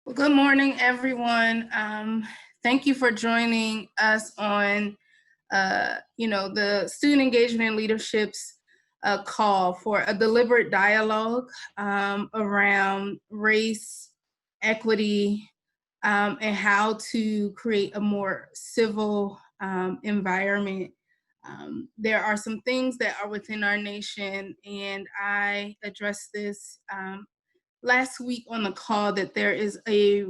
Well, good morning, everyone. Thank you for joining us on, the Student Engagement and Leadership's call for a deliberate dialogue around race, equity, and how to create a more civil environment. There are some things that are within our nation, and I addressed this last week on the call that there is a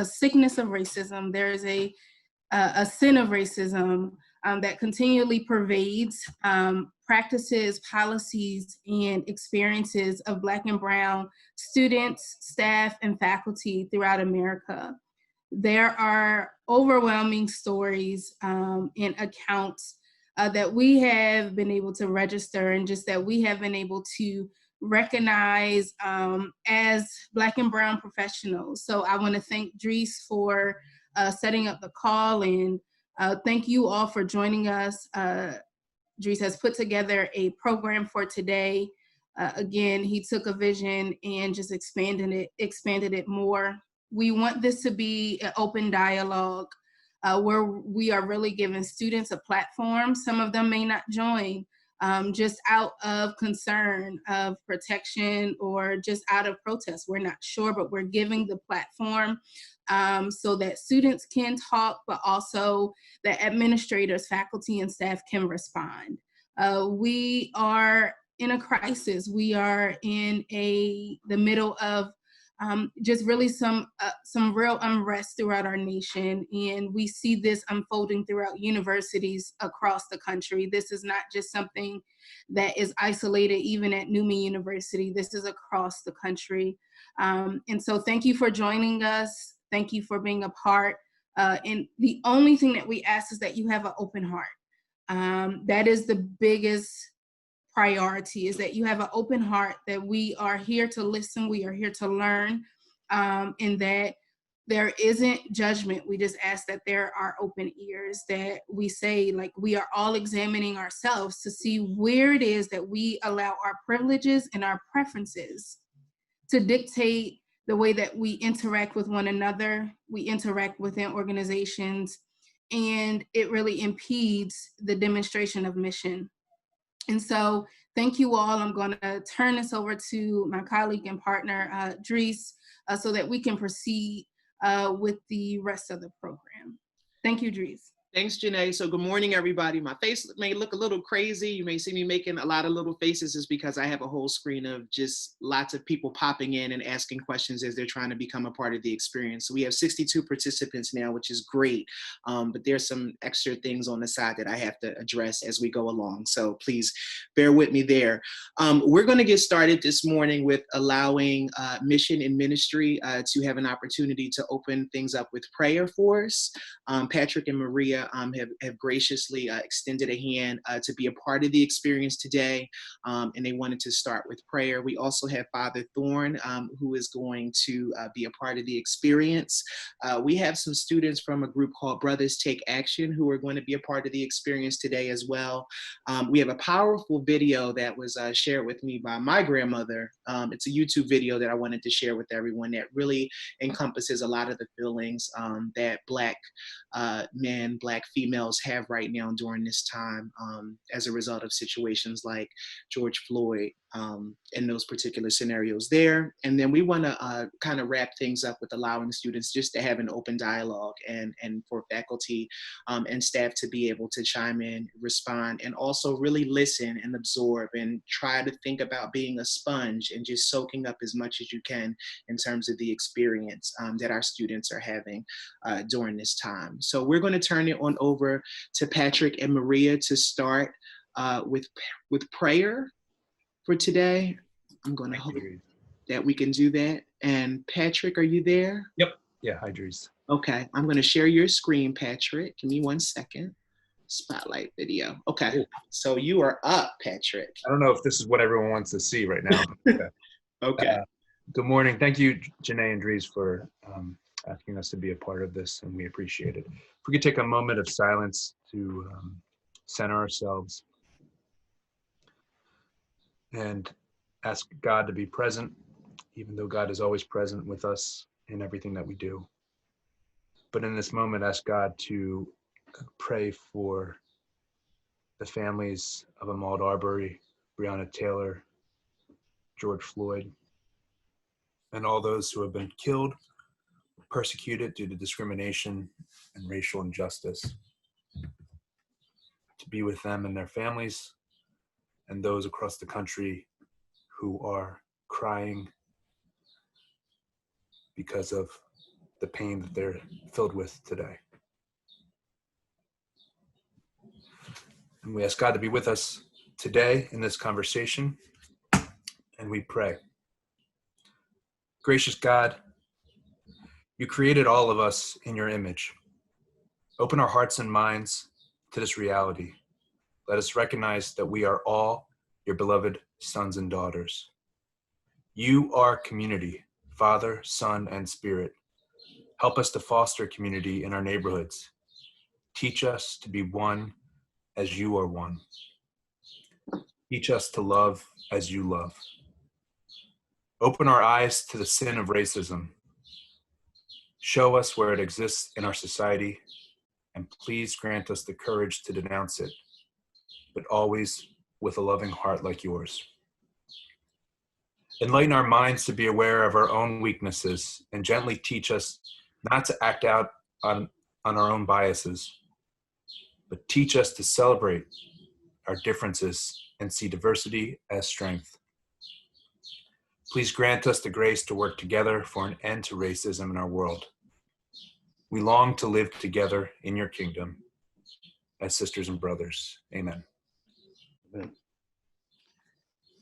sickness of racism. There is a sin of racism that continually pervades practices, policies, and experiences of Black and Brown students, staff, and faculty throughout America. There are overwhelming stories and accounts that we have been able to register, and just that we have been able to recognize as Black and Brown professionals. So I want to thank Dries for setting up the call, and thank you all for joining us. Dries has put together a program for today. Again, he took a vision and just expanded it more. We want this to be an open dialogue where we are really giving students a platform. Some of them may not join just out of concern of protection or just out of protest. We're not sure, but we're giving the platform so that students can talk, but also that administrators, faculty, and staff can respond. We are in a crisis. We are in the middle of just really some real unrest throughout our nation, and we see this unfolding throughout universities across the country. This is not just something that is isolated even at Neumann University. This is across the country. And so thank you for joining us. Thank you for being a part. And the only thing that we ask is that you have an open heart. That is the biggest priority, is that you have an open heart, that we are here to listen, we are here to learn, and that there isn't judgment. We just ask that there are open ears, that we say, like, we are all examining ourselves to see where it is that we allow our privileges and our preferences to dictate the way that we interact with one another, we interact within organizations, and it really impedes the demonstration of mission. And so thank you all. I'm going to turn this over to my colleague and partner, Dries, so that we can proceed with the rest of the program. Thank you, Dries. Thanks, Janae. So good morning, everybody. My face may look a little crazy. You may see me making a lot of little faces just because I have a whole screen of just lots of people popping in and asking questions as they're trying to become a part of the experience. So we have 62 participants now, which is great. But there's some extra things on the side that I have to address as we go along. So please bear with me there. We're going to get started this morning with allowing Mission and Ministry to have an opportunity to open things up with prayer for us. Patrick and Maria have graciously extended a hand to be a part of the experience today, and they wanted to start with prayer. We also have Father Thorne, who is going to be a part of the experience. We have some students from a group called Brothers Take Action who are going to be a part of the experience today as well. We have a powerful video that was shared with me by my grandmother. It's a YouTube video that I wanted to share with everyone that really encompasses a lot of the feelings that Black men, Black females have right now during this time as a result of situations like George Floyd and those particular scenarios there. And then we want to kind of wrap things up with allowing students just to have an open dialogue and for faculty and staff to be able to chime in, respond, and also really listen and absorb and try to think about being a sponge and just soaking up as much as you can in terms of the experience that our students are having during this time. So we're going to turn it on over to Patrick and Maria to start with prayer for today. I'm going to hope that we can do that. And Patrick, are you there? Yep. Yeah, hi, Dries. Okay, I'm going to share your screen, Patrick. Give me 1 second. Spotlight video. Okay, cool. So you are up, Patrick. I don't know if this is what everyone wants to see right now. Okay. Okay. Good morning. Thank you, Janae and Dries, for asking us to be a part of this, and we appreciate it. If we could take a moment of silence to center ourselves and ask God to be present, even though God is always present with us in everything that we do. But in this moment, ask God to pray for the families of Ahmaud Arbery, Breonna Taylor, George Floyd, and all those who have been killed, persecuted due to discrimination and racial injustice. To be with them and their families and those across the country who are crying because of the pain that they're filled with today. And we ask God to be with us today in this conversation, and we pray. Gracious God, you created all of us in your image. Open our hearts and minds to this reality. Let us recognize that we are all your beloved sons and daughters. You are community, Father, Son, and Spirit. Help us to foster community in our neighborhoods. Teach us to be one as you are one. Teach us to love as you love. Open our eyes to the sin of racism. Show us where it exists in our society, and please grant us the courage to denounce it, but always with a loving heart like yours. Enlighten our minds to be aware of our own weaknesses and gently teach us not to act out on our own biases, but teach us to celebrate our differences and see diversity as strength. Please grant us the grace to work together for an end to racism in our world. We long to live together in your kingdom as sisters and brothers. Amen. Amen.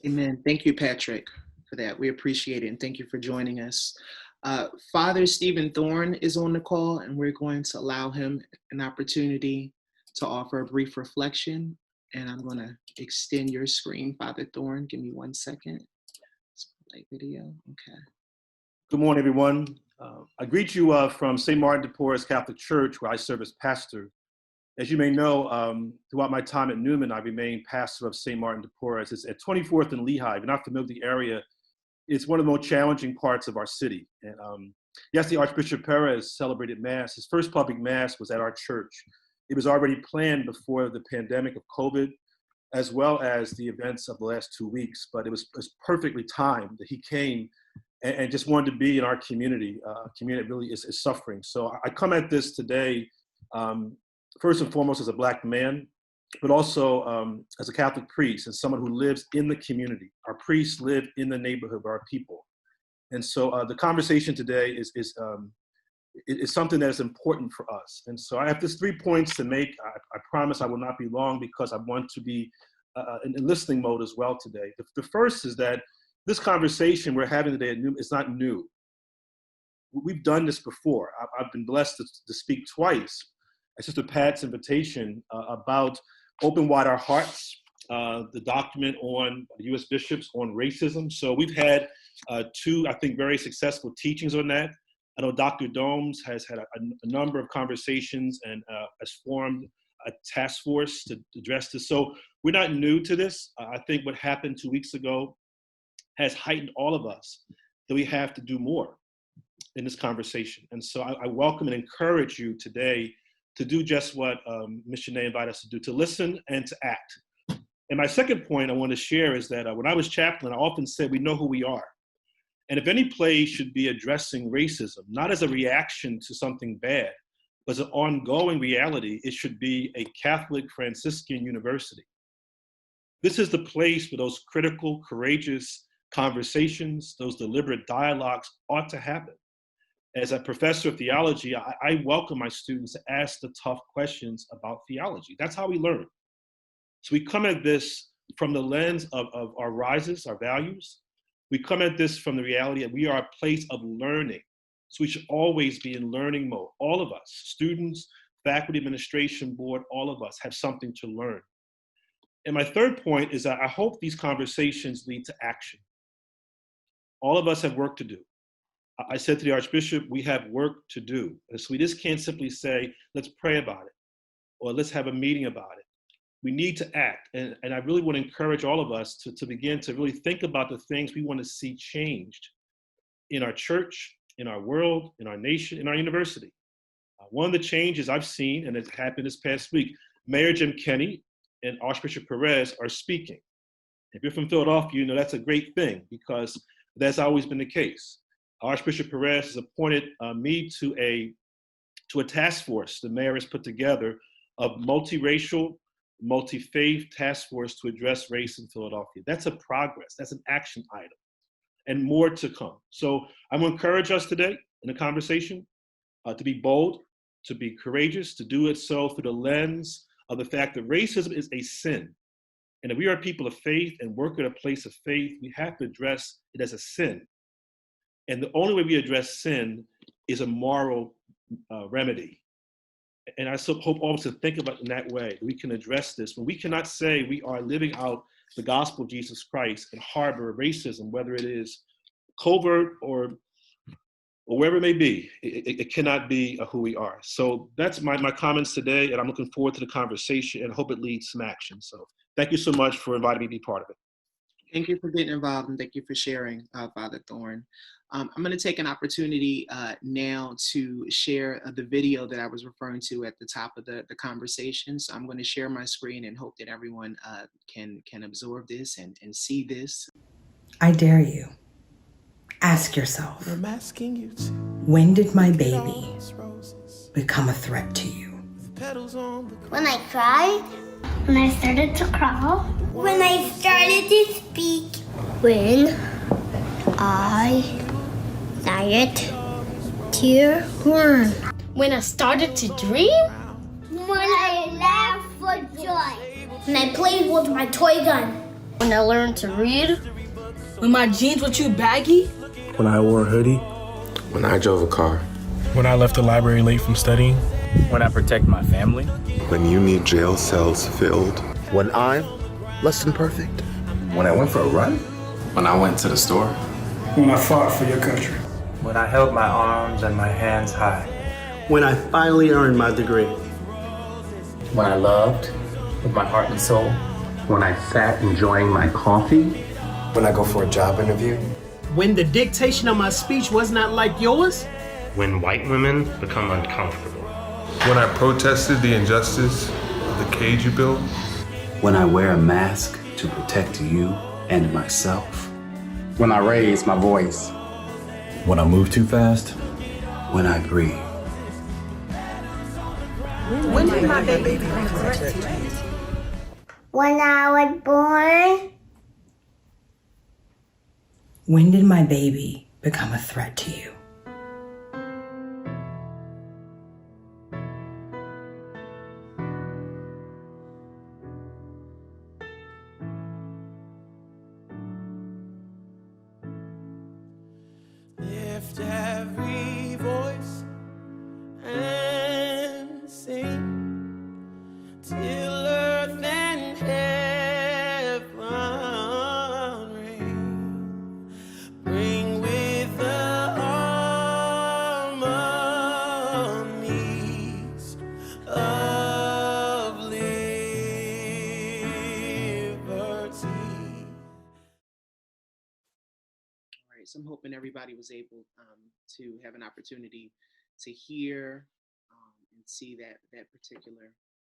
Amen. Thank you, Patrick, for that. We appreciate it, and thank you for joining us. Father Stephen Thorne is on the call, and we're going to allow him an opportunity to offer a brief reflection. And I'm going to extend your screen, Father Thorne. Give me 1 second. Let's play video. Okay. Good morning, everyone. I greet you from St. Martin de Porres Catholic Church, where I serve as pastor. As you may know, throughout my time at Neumann, I remained pastor of St. Martin de Porres. It's at 24th and Lehigh. If you're not familiar with the area, it's one of the most challenging parts of our city. And yesterday, Archbishop Perez celebrated Mass. His first public Mass was at our church. It was already planned before the pandemic of COVID, as well as the events of the last 2 weeks, but it was perfectly timed that he came and just wanted to be in our community. Community that really is suffering. So I come at this today, first and foremost as a Black man, but also as a Catholic priest and someone who lives in the community. Our priests live in the neighborhood of our people. And so the conversation today is something that is important for us. And so I have just 3 points to make. I promise I will not be long because I want to be in listening mode as well today. The first is that this conversation we're having today at Neumann is not new. We've done this before. I've been blessed to speak twice at Sister Pat's invitation about Open Wide Our Hearts, the document on U.S. bishops on racism. So we've had 2, I think, very successful teachings on that. I know Dr. Domes has had a number of conversations and has formed a task force to address this. So we're not new to this. I think what happened 2 weeks ago has heightened all of us that we have to do more in this conversation. And so I welcome and encourage you today to do just what Ms. Janae invited us to do, to listen and to act. And my second point I want to share is that when I was chaplain, I often said we know who we are. And if any place should be addressing racism, not as a reaction to something bad, but as an ongoing reality, it should be a Catholic Franciscan university. This is the place where those critical, courageous conversations, those deliberate dialogues ought to happen. As a professor of theology, I welcome my students to ask the tough questions about theology. That's how we learn. So we come at this from the lens of our rises, our values. We come at this from the reality that we are a place of learning. So we should always be in learning mode. All of us, students, faculty, administration board, all of us have something to learn. And my third point is that I hope these conversations lead to action. All of us have work to do. I said to the Archbishop, we have work to do. And so we just can't simply say, let's pray about it, or let's have a meeting about it. We need to act. And I really want to encourage all of us to begin to really think about the things we want to see changed in our church, in our world, in our nation, in our university. One of the changes I've seen, and it's happened this past week, Mayor Jim Kenney and Archbishop Perez are speaking. If you're from Philadelphia, you know that's a great thing because that's always been the case. Archbishop Perez has appointed me to a task force the mayor has put together of multiracial, multi-faith task force to address race in Philadelphia. That's a progress, that's an action item, and more to come. So I'm gonna encourage us today in the conversation to be bold, to be courageous, to do it so through the lens of the fact that racism is a sin. And if we are people of faith and work at a place of faith, we have to address it as a sin. And the only way we address sin is a moral remedy. And I so hope all of us to think about it in that way. We can address this. When we cannot say we are living out the gospel of Jesus Christ and harbor racism, whether it is covert or wherever it may be, it cannot be who we are. So that's my comments today, and I'm looking forward to the conversation and hope it leads to some action. So thank you so much for inviting me to be part of it. Thank you for getting involved, and thank you for sharing, Father Thorne. I'm going to take an opportunity now to share the video that I was referring to at the top of the conversation. So I'm going to share my screen and hope that everyone can absorb this and see this. I dare you. Ask yourself, I'm asking you to when did my baby become a threat to you? When I cried. When I started to crawl. When I started to speak. When I started to run. When I started to dream. When I laughed for joy. When I played with my toy gun. When I learned to read. When my jeans were too baggy. When I wore a hoodie. When I drove a car. When I left the library late from studying. When I protect my family. When you need jail cells filled. When I'm less than perfect. When I went for a run. When I went to the store. When I fought for your country. When I held my arms and my hands high. When I finally earned my degree. When I loved with my heart and soul. When I sat enjoying my coffee. When I go for a job interview. When the dictation of my speech was not like yours. When white women become uncomfortable. When I protested the injustice of the cage you built. When I wear a mask to protect you and myself. When I raise my voice. When I move too fast. When I breathe. When did my baby become a threat to you? When I was born. When did my baby become a threat to you? Lift every voice and sing till earth and heaven ring. Bring with the harmonies of liberty. So I'm hoping everybody was able to have an opportunity to hear and see that particular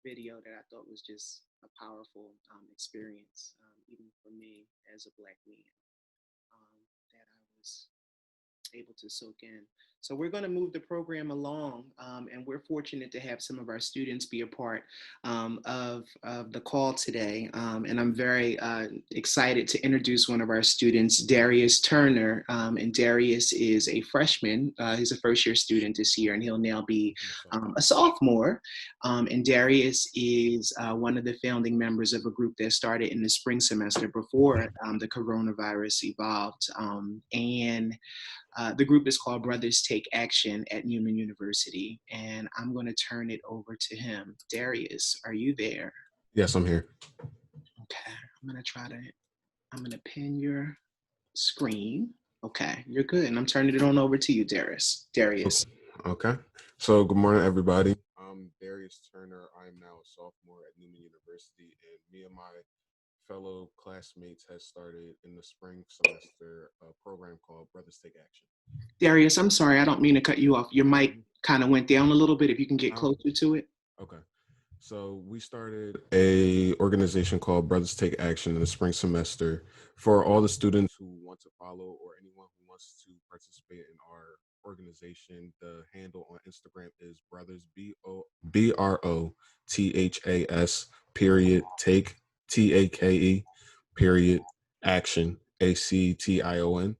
video that I thought was just a powerful experience, even for me as a Black man, that I was able to soak in. So we're going to move the program along, and we're fortunate to have some of our students be a part of the call today. And I'm very excited to introduce one of our students, Darius Turner. And Darius is a freshman. He's a first-year student this year, and he'll now be a sophomore. And Darius is one of the founding members of a group that started in the spring semester before the coronavirus evolved. The group is called Brothers Take Action at Neumann University, and I'm going to turn it over to him. Darius, are you there? Yes, I'm here. Okay, I'm going to pin your screen. Okay, you're good, and I'm turning it on over to you, Darius. Okay, so good morning, everybody. I'm Darius Turner. I am now a sophomore at Neumann University, and me and my fellow classmates has started in the spring semester a program called Brothers Take Action. Darius, I'm sorry, I don't mean to cut you off. Your mic kind of went down a little bit. If you can get closer to it. Okay. So we started a organization called Brothers Take Action in the spring semester for all the students who want to follow or anyone who wants to participate in our organization. The handle on Instagram is brothers BROTHAS period take TAKE period action ACTION.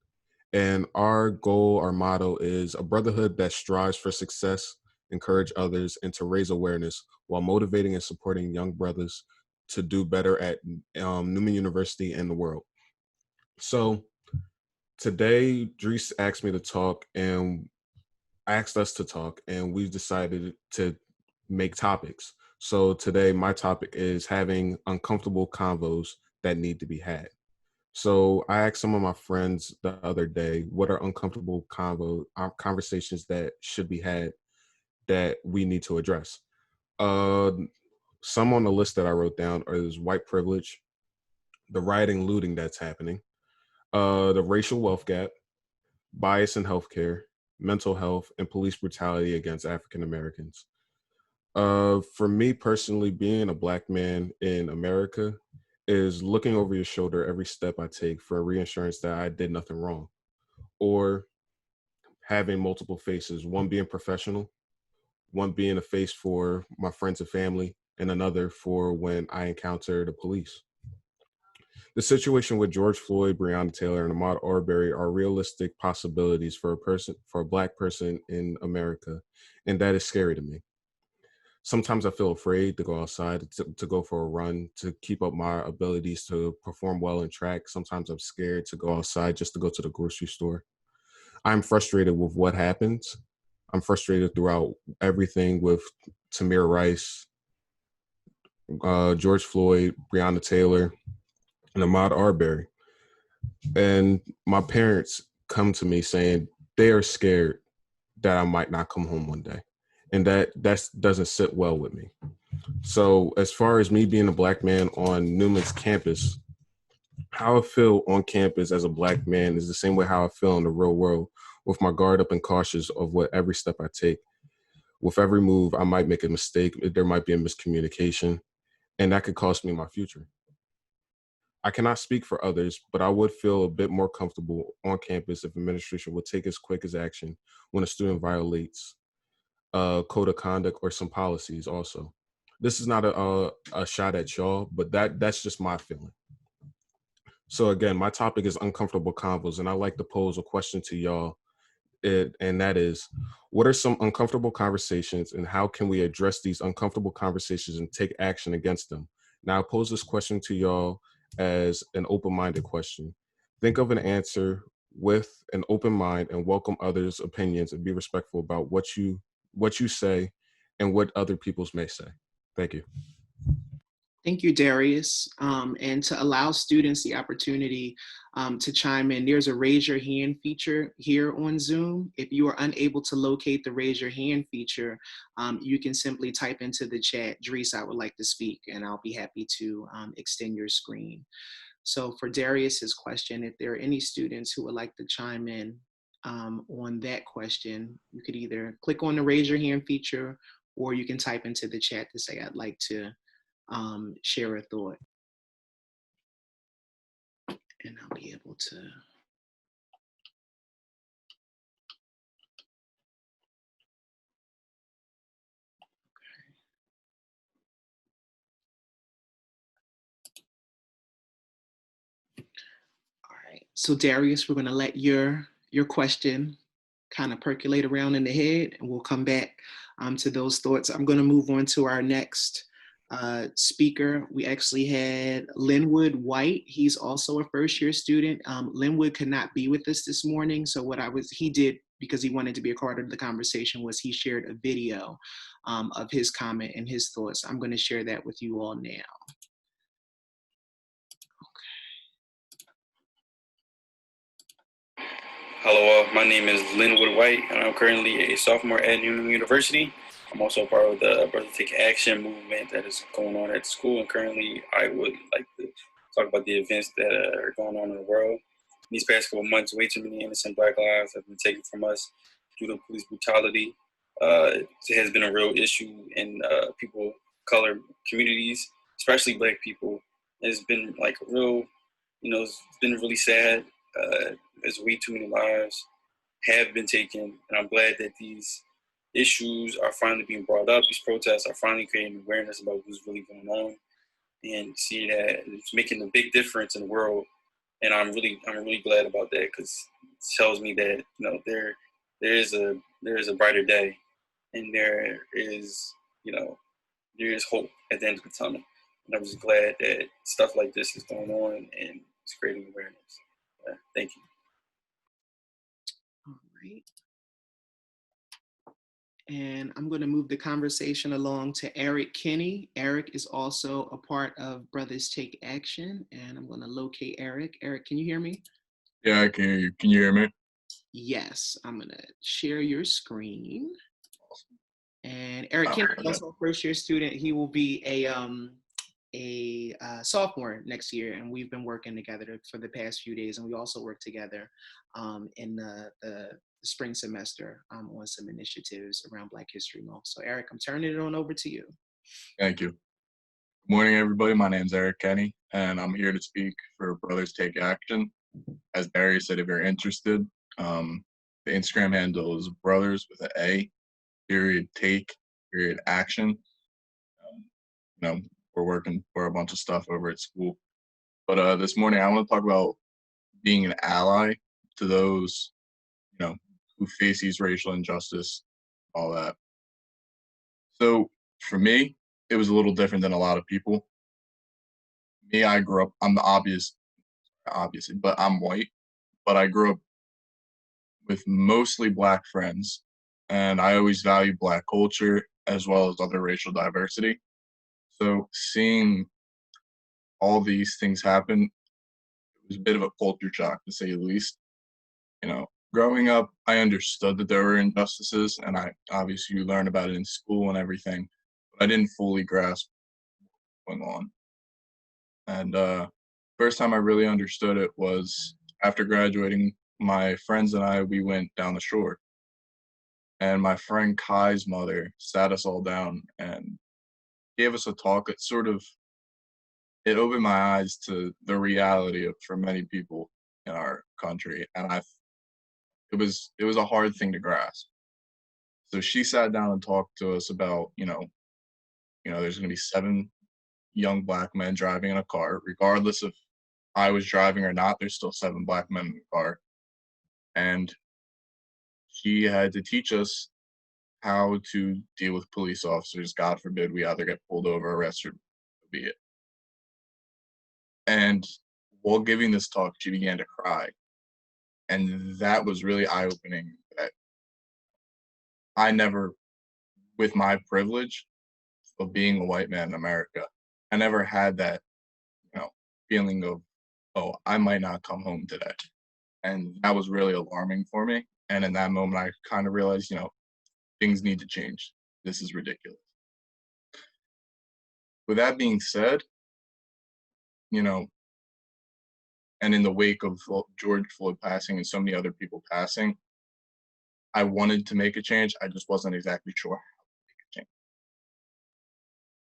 And our goal, our motto is a brotherhood that strives for success, encourage others, and to raise awareness while motivating and supporting young brothers to do better at Neumann University and the world. So today, Dries asked me to talk and asked us to talk, and we've decided to make topics. So today, my topic is having uncomfortable convos that need to be had. So I asked some of my friends the other day, what are uncomfortable conversations that should be had that we need to address? Some on the list that I wrote down is white privilege, the rioting, looting that's happening, the racial wealth gap, bias in healthcare, mental health, and police brutality against African Americans. For me personally, being a Black man in America is looking over your shoulder every step I take for reassurance that I did nothing wrong, or having multiple faces, one being professional, one being a face for my friends and family, and another for when I encounter the police. The situation with George Floyd, Breonna Taylor, and Ahmaud Arbery are realistic possibilities for a Black person in America, and that is scary to me. Sometimes I feel afraid to go outside, to go for a run, to keep up my abilities to perform well in track. Sometimes I'm scared to go outside just to go to the grocery store. I'm frustrated with what happens. I'm frustrated throughout everything with Tamir Rice, George Floyd, Breonna Taylor, and Ahmaud Arbery. And my parents come to me saying they are scared that I might not come home one day. And that doesn't sit well with me. So as far as me being a Black man on Newman's campus, how I feel on campus as a Black man is the same way how I feel in the real world, with my guard up and cautious of what every step I take. With every move, I might make a mistake. There might be a miscommunication, and that could cost me my future. I cannot speak for others, but I would feel a bit more comfortable on campus if administration would take as quick as action when a student violates code of conduct or some policies also. This is not a shot at y'all, but that's just my feeling. So again, my topic is uncomfortable convos, and I like to pose a question to y'all, and that is, what are some uncomfortable conversations and how can we address these uncomfortable conversations and take action against them? Now I pose this question to y'all as an open-minded question. Think of an answer with an open mind and welcome others' opinions and be respectful about what you say and what other people's may say. Thank you. Thank you, Darius. And to allow students the opportunity to chime in, there's a raise your hand feature here on Zoom. If you are unable to locate the raise your hand feature, you can simply type into the chat, Dries, I would like to speak, and I'll be happy to extend your screen. So for Darius's question, if there are any students who would like to chime in on that question, you could either click on the raise your hand feature, or you can type into the chat to say, I'd like to share a thought. And I'll be able to. All right, so Darius, we're gonna let your question kind of percolate around in the head, and we'll come back to those thoughts. I'm gonna move on to our next speaker. We actually had Linwood White. He's also a first-year student. Linwood could not be with us this morning, so he did, because he wanted to be a part of the conversation, was he shared a video of his comment and his thoughts. I'm going to share that with you all now. Hello, my name is Linwood White, and I'm currently a sophomore at Neumann University. I'm also part of the Brother Take Action movement that is going on at school, and currently I would like to talk about the events that are going on in the world. These past couple months, way too many innocent Black lives have been taken from us due to police brutality. It has been a real issue in people of color communities, especially Black people. It's been like a real, it's been really sad. There's way too many lives have been taken, and I'm glad that these issues are finally being brought up. These protests are finally creating awareness about what's really going on, and see that it's making a big difference in the world. And I'm really glad about that, because it tells me that there is a brighter day, and there is hope at the end of the tunnel. And I'm just glad that stuff like this is going on and it's creating awareness. Thank you. All right. And I'm going to move the conversation along to Eric Kinney. Eric is also a part of Brothers Take Action, and I'm going to locate Eric. Eric, can you hear me? Yeah, I can hear you. Can you hear me? Yes, I'm going to share your screen. And Eric Kinney is also a first-year student. He will be a sophomore next year, and we've been working together for the past few days, and we also work together in the spring semester on some initiatives around Black History Month. So Eric, I'm turning it on over to you. Thank you. Good morning, everybody. My name's Eric Kenny, and I'm here to speak for Brothers Take Action. As Darius said, if you're interested, the Instagram handle is brothers with an A, period, take, period, action. We're working for a bunch of stuff over at school. But this morning, I want to talk about being an ally to those, who face these racial injustice, all that. So for me, it was a little different than a lot of people. Me, I grew up, I'm obviously, but I'm white, but I grew up with mostly Black friends, and I always valued Black culture as well as other racial diversity. So seeing all these things happen, it was a bit of a culture shock, to say the least. Growing up, I understood that there were injustices, and obviously you learn about it in school and everything, but I didn't fully grasp what's going on. And first time I really understood it was after graduating. My friends and I, we went down the shore, and my friend Kai's mother sat us all down and gave us a talk that it opened my eyes to the reality for many people in our country, and it was a hard thing to grasp. So she sat down and talked to us about, there's going to be 7 young Black men driving in a car, regardless if I was driving or not. There's still 7 Black men in the car, and she had to teach us how to deal with police officers. God forbid we either get pulled over, arrested, be it. And while giving this talk, she began to cry. And that was really eye-opening, that I never, with my privilege of being a white man in America, I never had that, feeling of, oh, I might not come home today. And that was really alarming for me. And in that moment, I kind of realized, things need to change. This is ridiculous. With that being said, and in the wake of George Floyd passing and so many other people passing, I wanted to make a change. I just wasn't exactly sure how to make a change.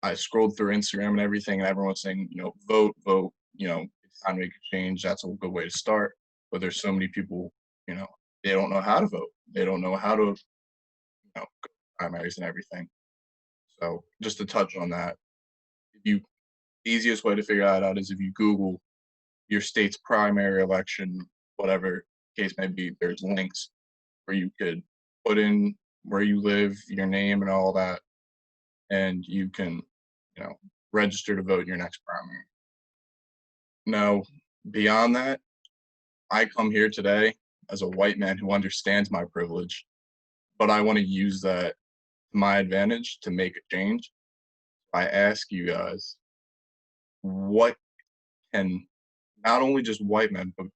I scrolled through Instagram and everything, and everyone's saying, vote, it's time to make a change. That's a good way to start. But there's so many people, they don't know how to vote. They don't know how to, go to primaries and everything. So just to touch on that, the easiest way to figure that out is if you Google your state's primary election, whatever case may be, there's links where you could put in where you live, your name and all that, and you can, register to vote in your next primary. Now, beyond that, I come here today as a white man who understands my privilege, but I want to use that to my advantage to make a change. I ask you guys, what can not only just white men, but,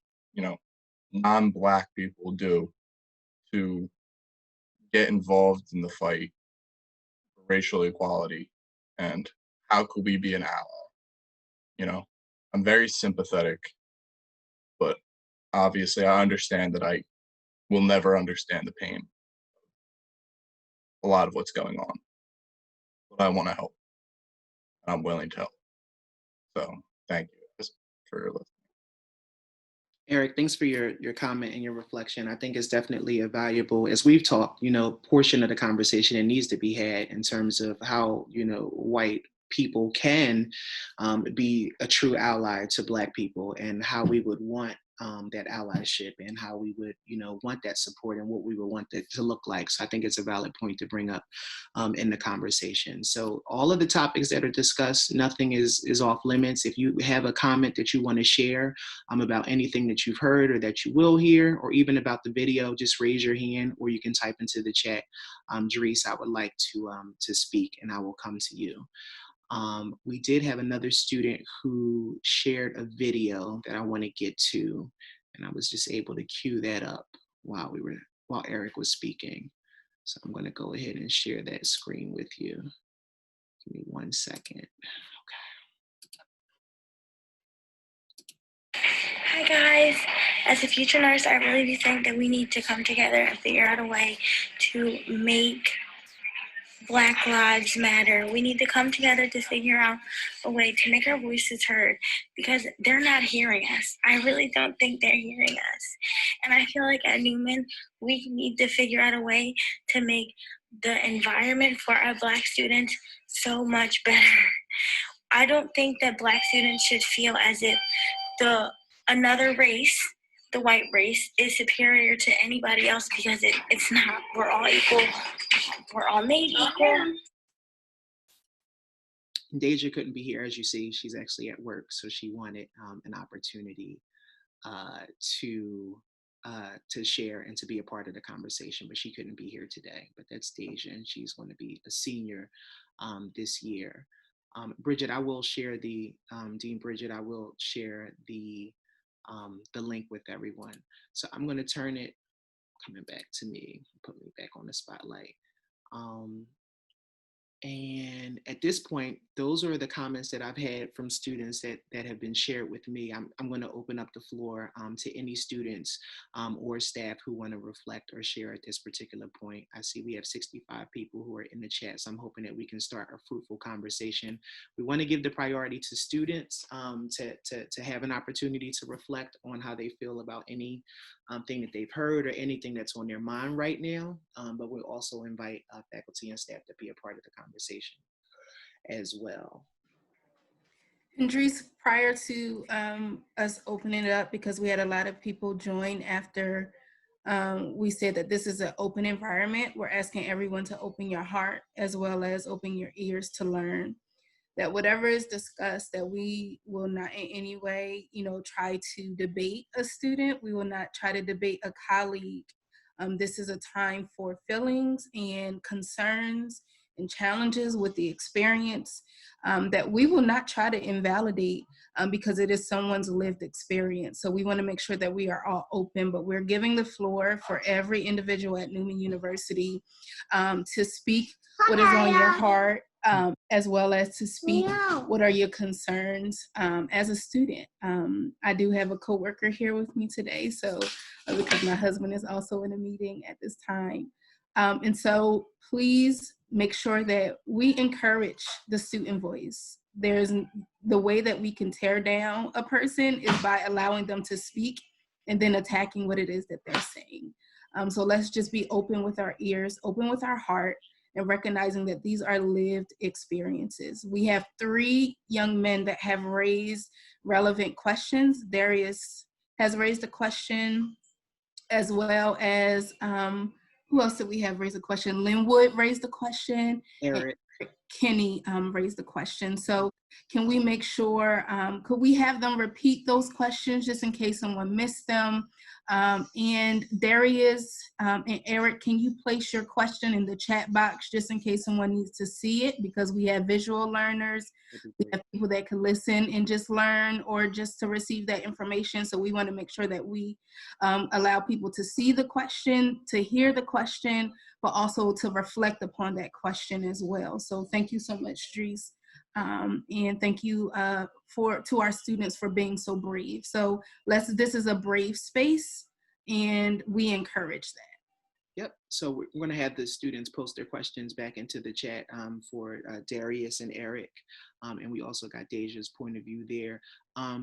non-Black people do to get involved in the fight for racial equality, and how could we be an ally? I'm very sympathetic, but obviously I understand that I will never understand the pain, a lot of what's going on. But I want to help. I'm willing to help. So thank you for listening. Eric, thanks for your comment and your reflection. I think it's definitely a valuable, as we've talked, portion of the conversation that needs to be had in terms of how, white people can be a true ally to Black people, and how we would want that allyship, and how we would, want that support, and what we would want that to look like. So I think it's a valid point to bring up in the conversation. So all of the topics that are discussed, nothing is off limits. If you have a comment that you want to share about anything that you've heard or that you will hear, or even about the video, just raise your hand, or you can type into the chat, Dries, I would like to speak, and I will come to you. We did have another student who shared a video that I want to get to, and I was just able to cue that up while Eric was speaking. So I'm going to go ahead and share that screen with you. Give me 1 second. Hi guys, as a future nurse, I really do think that we need to come together and figure out a way to make Black Lives Matter. We need to come together to figure out a way to make our voices heard, because they're not hearing us. I really don't think they're hearing us. And I feel like at Neumann, we need to figure out a way to make the environment for our Black students so much better. I don't think that Black students should feel as if another race, the white race, is superior to anybody else, because it's not. We're all equal. We're all made equal. Deja couldn't be here, as you see. She's actually at work, so she wanted an opportunity to share and to be a part of the conversation, but she couldn't be here today. But that's Deja, and she's going to be a senior this year. Bridget, I will share Dean Bridget, I will share the link with everyone. So I'm going to turn it, coming back to me, put me back on the spotlight. And at this point, those are the comments that I've had from students that have been shared with me. I'm going to open up the floor to any students or staff who want to reflect or share at this particular point. I see we have 65 people who are in the chat, so I'm hoping that we can start a fruitful conversation. We want to give the priority to students to have an opportunity to reflect on how they feel about any thing that they've heard or anything that's on their mind right now, but we'll also invite faculty and staff to be a part of the conversation as well. And Dries, prior to us opening it up, because we had a lot of people join after we said that this is an open environment, we're asking everyone to open your heart as well as open your ears to learn. That whatever is discussed, that we will not in any way, try to debate a student. We will not try to debate a colleague. This is a time for feelings and concerns and challenges with the experience that we will not try to invalidate because it is someone's lived experience. So we want to make sure that we are all open, but we're giving the floor for every individual at Neumann University to speak what is on your heart, as well as to speak what are your concerns as a student. I do have a coworker here with me today, so because my husband is also in a meeting at this time. And so please make sure that we encourage the student voice. There's the way that we can tear down a person is by allowing them to speak and then attacking what it is that they're saying. So let's just be open with our ears, open with our heart, and recognizing that these are lived experiences. We have 3 young men that have raised relevant questions. Darius has raised a question, as well as, who else did we have raise a question? Linwood raised a question. Eric. Kenny raised a question. So can we make sure, could we have them repeat those questions just in case someone missed them? And Darius and Eric, can you place your question in the chat box just in case someone needs to see it, because we have visual learners, we have people that can listen and just learn or just to receive that information. So we want to make sure that we allow people to see the question, to hear the question, but also to reflect upon that question as well. So thank you so much, Dries. And thank you to our students for being so brave. So this is a brave space, and we encourage that. Yep. So we're going to have the students post their questions back into the chat for Darius and Eric. And we also got Deja's point of view there.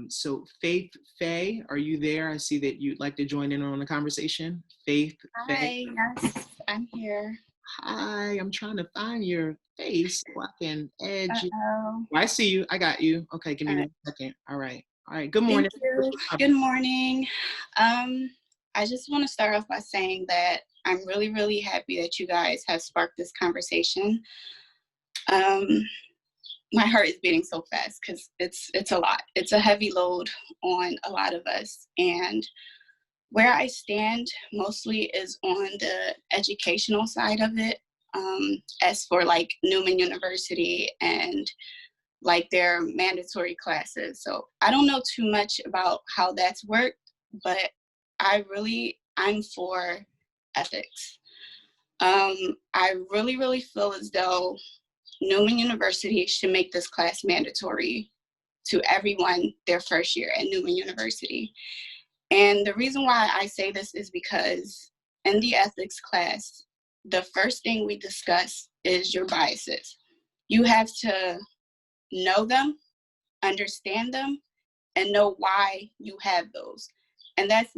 So Faith Faye, are you there? I see that you'd like to join in on the conversation. Faith Faye. Hi, yes, I'm here. Hi, I'm trying to find your face so I can add you. Uh-oh. Oh, I see you. I got you. Okay, give me 1 second. All right. All right. Good morning. Thank you. Good morning. I just want to start off by saying that I'm really, really happy that you guys have sparked this conversation. My heart is beating so fast because it's a lot. It's a heavy load on a lot of us. And where I stand mostly is on the educational side of it. As for like Neumann University and like their mandatory classes. So I don't know too much about how that's worked, but I'm for ethics. I really, really feel as though Neumann University should make this class mandatory to everyone their first year at Neumann University. And the reason why I say this is because in the ethics class, the first thing we discuss is your biases. You have to know them, understand them, and know why you have those. And that's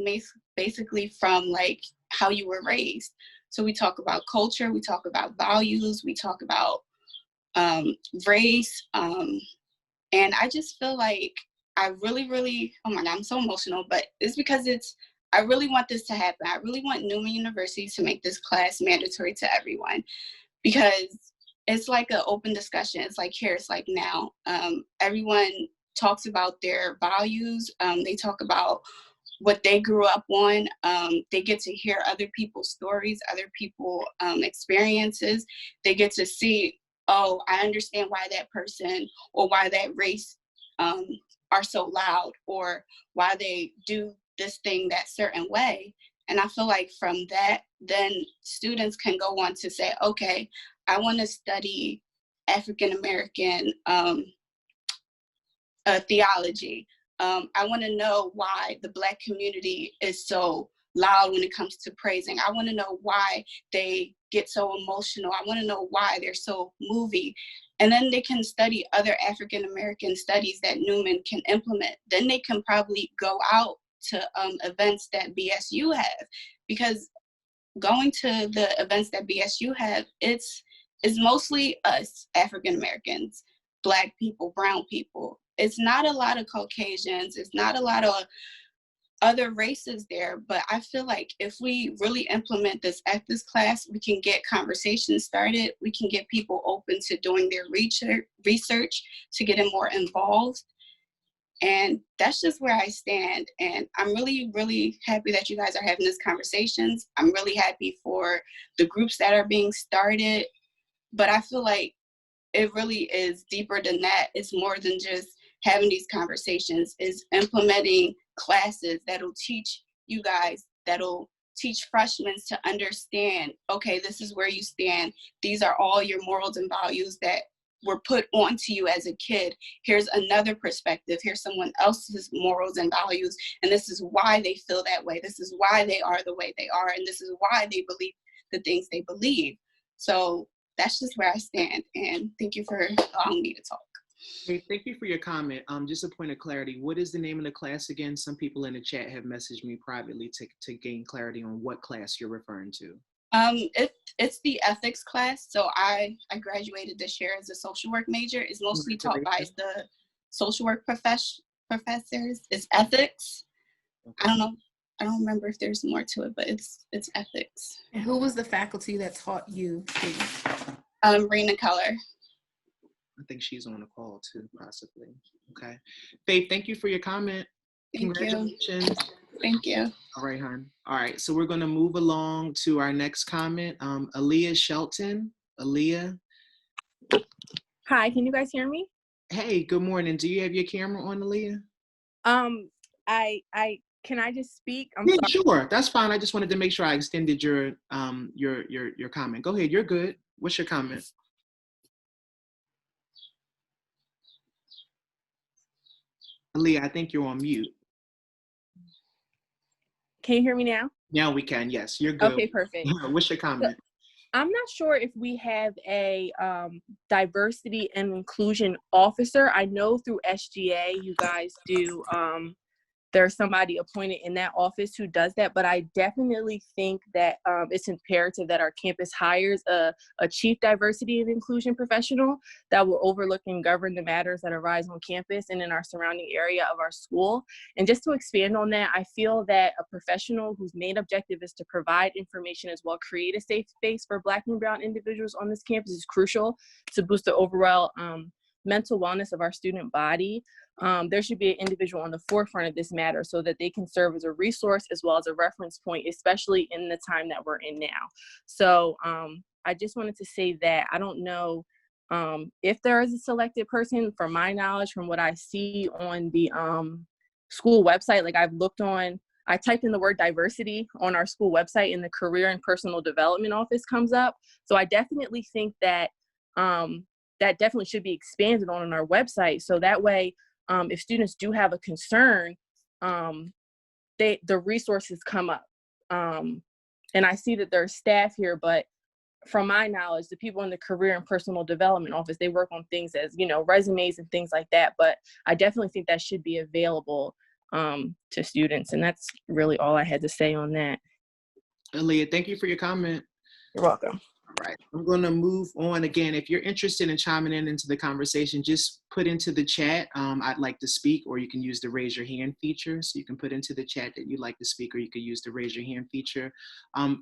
basically from like how you were raised. So we talk about culture, we talk about values, we talk about race. And I just feel like I really, really, oh my God, I'm so emotional, but it's because I really want this to happen. I really want Neumann University to make this class mandatory to everyone, because it's like an open discussion. It's like here, it's like now. Everyone talks about their values. They talk about what they grew up on. They get to hear other people's stories, other people's experiences. They get to see, oh, I understand why that person or why that race are so loud, or why they do this thing that certain way. And I feel like from that, then students can go on to say, okay, I want to study African American theology. I want to know why the Black community is so loud when it comes to praising. I want to know why they get so emotional. I want to know why they're so moving. And then they can study other African American studies that Neumann can implement. Then they can probably go out to events that BSU have, because going to the events that BSU have, it's mostly us African Americans, Black people, brown people. It's not a lot of Caucasians. It's not a lot of other races there, but I feel like if we really implement this ethics class, we can get conversations started. We can get people open to doing their research, to getting more involved. And that's just where I stand. And I'm really, really happy that you guys are having these conversations. I'm really happy for the groups that are being started. But I feel like it really is deeper than that. It's more than just having these conversations. It's implementing classes that'll teach you guys, that'll teach freshmen to understand, okay, this is where you stand. These are all your morals and values that were put onto you as a kid. Here's another perspective. Here's someone else's morals and values. And this is why they feel that way. This is why they are the way they are. And this is why they believe the things they believe. So that's just where I stand. And thank you for allowing me to talk. Hey, thank you for your comment. Just a point of clarity. What is the name of the class again? Some people in the chat have messaged me privately to gain clarity on what class you're referring to. It's the ethics class. So I graduated this year as a social work major. It's mostly taught by the social work professors. It's ethics. Okay. I don't remember if there's more to it, but it's ethics. And who was the faculty that taught you? Rena Keller. I think she's on the call too, possibly. Okay. Faith, thank you for your comment. Congratulations. Thank you. All right, hon. All right, so we're going to move along to our next comment. Aaliyah Shelton. Aaliyah. Hi, can you guys hear me? Hey, good morning. Do you have your camera on, Aaliyah? Can I just speak? Yeah, sure. That's fine. I just wanted to make sure I extended your comment. Go ahead. You're good. What's your comment? Aaliyah, I think you're on mute. Can you hear me now? Now we can, yes, you're good. Okay, perfect. What's your comment? I'm not sure if we have a diversity and inclusion officer. I know through SGA you guys do. There's somebody appointed in that office who does that, but I definitely think that it's imperative that our campus hires a chief diversity and inclusion professional that will overlook and govern the matters that arise on campus and in our surrounding area of our school. And just to expand on that, I feel that a professional whose main objective is to provide information as well create a safe space for Black and Brown individuals on this campus is crucial to boost the overall mental wellness of our student body. There should be an individual on the forefront of this matter so that they can serve as a resource as well as a reference point, especially in the time that we're in now. So I just wanted to say that I don't know if there is a selected person. From my knowledge, from what I see on the school website, like I typed in the word diversity on our school website and the career and personal development office comes up. So I definitely think that that definitely should be expanded on our website. So that way, if students do have a concern, the resources come up. And I see that there's staff here, but from my knowledge, the people in the career and personal development office, they work on things as, resumes and things like that. But I definitely think that should be available to students. And that's really all I had to say on that. Aaliyah, thank you for your comment. You're welcome. All right, I'm going to move on. Again, if you're interested in chiming in into the conversation, just put into the chat, I'd like to speak, or you can use the raise your hand feature. So you can put into the chat that you'd like to speak, or you could use the raise your hand feature.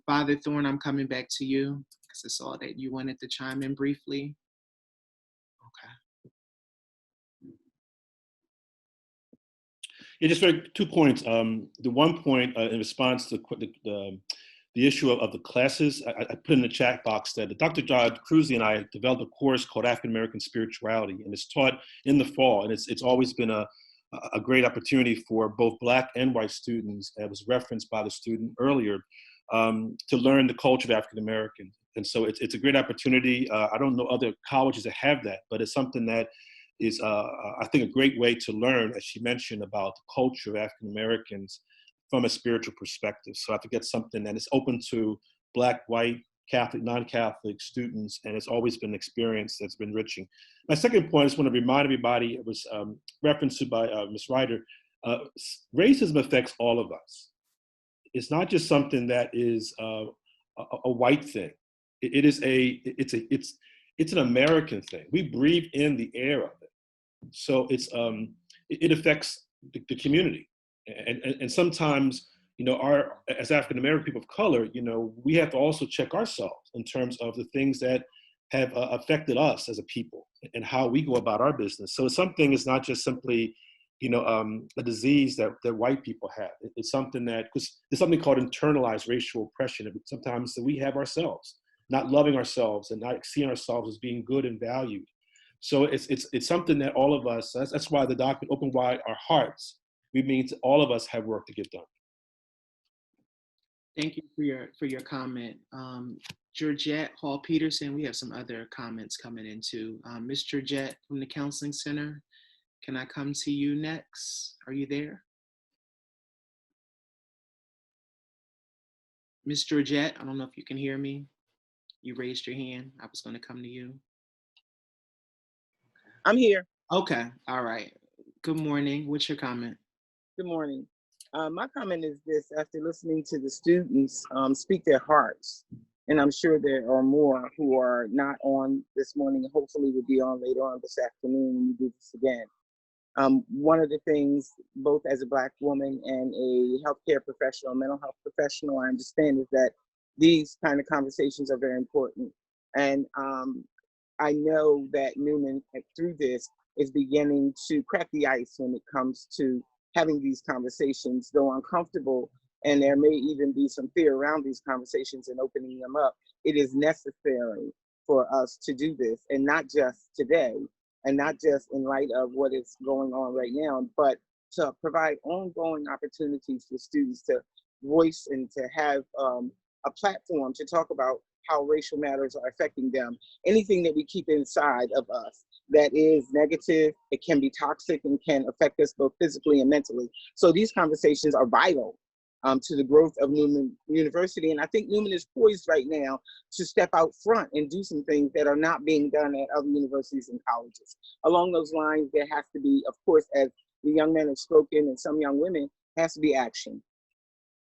Father Thorne, I'm coming back to you because I saw that you wanted to chime in briefly. Okay. Yeah, just 2 points. The one point in response to the issue of the classes, I put in the chat box that Dr. John Cruzy and I developed a course called African American Spirituality, and it's taught in the fall, and it's always been a great opportunity for both Black and white students, as was referenced by the student earlier, to learn the culture of African Americans. And so it's a great opportunity. I don't know other colleges that have that, but it's something that is, I think, a great way to learn, as she mentioned, about the culture of African Americans from a spiritual perspective. So I think that's something that is open to Black, white, Catholic, non-Catholic students, and it's always been an experience that's been enriching. My second point, I just want to remind everybody, it was referenced to by Ms. Ryder, racism affects all of us. It's not just something that is a white thing. It's an American thing. We breathe in the air of it. So it affects the community. And sometimes, as African American people of color, we have to also check ourselves in terms of the things that have affected us as a people and how we go about our business. So something is not just simply, a disease that white people have. It's something because there's something called internalized racial oppression. Sometimes that we have ourselves, not loving ourselves and not seeing ourselves as being good and valued. So it's something that all of us. That's why the document Open Wide Our Hearts. We mean all of us have work to get done. Thank you for your comment. Georgette Hall Peterson, we have some other comments coming in too. Ms. Georgette from the Counseling Center, can I come to you next? Are you there? Ms. Georgette, I don't know if you can hear me. You raised your hand. I was going to come to you. I'm here. Okay, all right. Good morning. What's your comment? Good morning. My comment is this: after listening to the students speak their hearts, and I'm sure there are more who are not on this morning, hopefully will be on later on this afternoon when we do this again. One of the things, both as a Black woman and a healthcare professional, mental health professional, I understand is that these kind of conversations are very important. And I know that Neumann, through this, is beginning to crack the ice when it comes to having these conversations, though uncomfortable, and there may even be some fear around these conversations and opening them up. It is necessary for us to do this, and not just today, and not just in light of what is going on right now, but to provide ongoing opportunities for students to voice and to have a platform to talk about how racial matters are affecting them. Anything that we keep inside of us that is negative. It can be toxic and can affect us both physically and mentally. So these conversations are vital to the growth of Neumann University. And I think Neumann is poised right now to step out front and do some things that are not being done at other universities and colleges. Along those lines, there has to be, of course, as the young men have spoken and some young women, has to be action.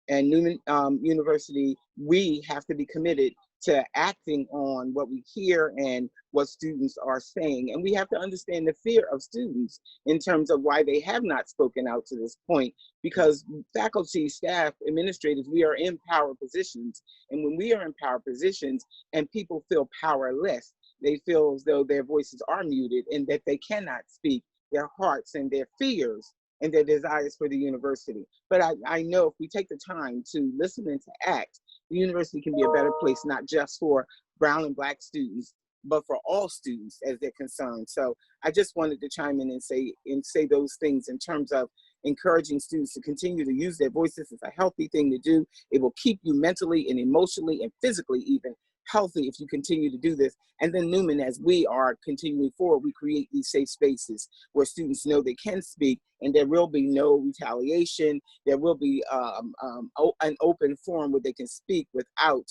And Neumann University, we have to be committed to acting on what we hear and what students are saying. And we have to understand the fear of students in terms of why they have not spoken out to this point, because faculty, staff, administrators, we are in power positions. And when we are in power positions and people feel powerless, they feel as though their voices are muted and that they cannot speak their hearts and their fears and their desires for the university. But I know if we take the time to listen and to act, the university can be a better place, not just for brown and black students, but for all students as they're concerned. So I just wanted to chime in and say those things in terms of encouraging students to continue to use their voices. It's a healthy thing to do. It will keep you mentally and emotionally and physically even healthy if you continue to do this. And then Neumann, as we are continuing forward, we create these safe spaces where students know they can speak and there will be no retaliation. There will be an open forum where they can speak without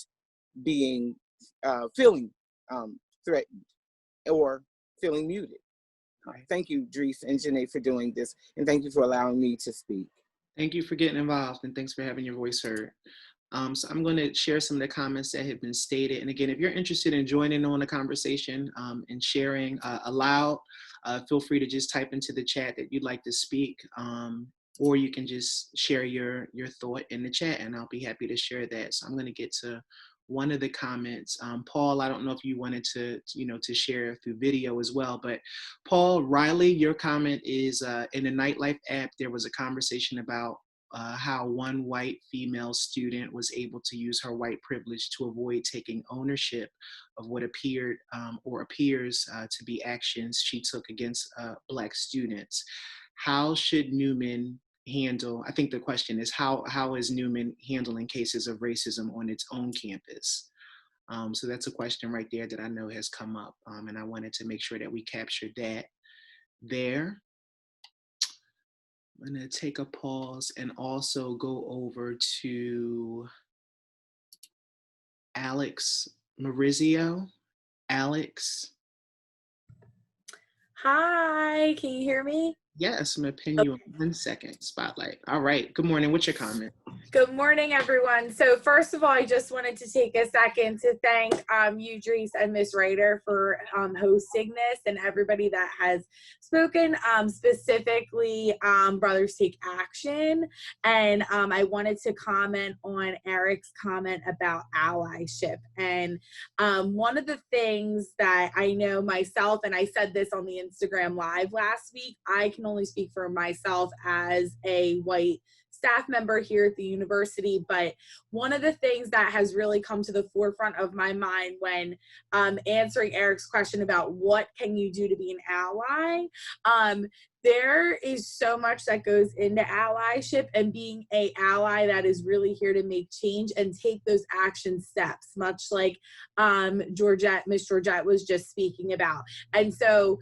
being feeling threatened or feeling muted. Thank you, Dries and Janae, for doing this. And thank you for allowing me to speak. Thank you for getting involved, and thanks for having your voice heard. So I'm going to share some of the comments that have been stated. And again, if you're interested in joining on the conversation and sharing aloud, feel free to just type into the chat that you'd like to speak, or you can just share your thought in the chat, and I'll be happy to share that. So I'm going to get to one of the comments. Paul, I don't know if you wanted to share through video as well, but Paul Riley, your comment is in the Nightlife app, there was a conversation about how one white female student was able to use her white privilege to avoid taking ownership of what appeared or appears to be actions she took against Black students. How should Neumann handle, I think the question is, how is Neumann handling cases of racism on its own campus? So that's a question right there that I know has come up, and I wanted to make sure that we captured that there. I'm going to take a pause and also go over to Alex Maurizio. Alex. Hi, can you hear me? Yes, I'm going to pin you in 1 second, Spotlight. All right, good morning. What's your comment? Good morning, everyone. So first of all, I just wanted to take a second to thank you, Dries, and Ms. Ryder for hosting this, and everybody that has spoken, specifically Brothers Take Action. And I wanted to comment on Eric's comment about allyship. And one of the things that I know myself, and I said this on the Instagram Live last week, I can only speak for myself as a white staff member here at the university, but one of the things that has really come to the forefront of my mind when answering Eric's question about what can you do to be an ally, there is so much that goes into allyship and being an ally that is really here to make change and take those action steps, much like Miss Georgette was just speaking about. And so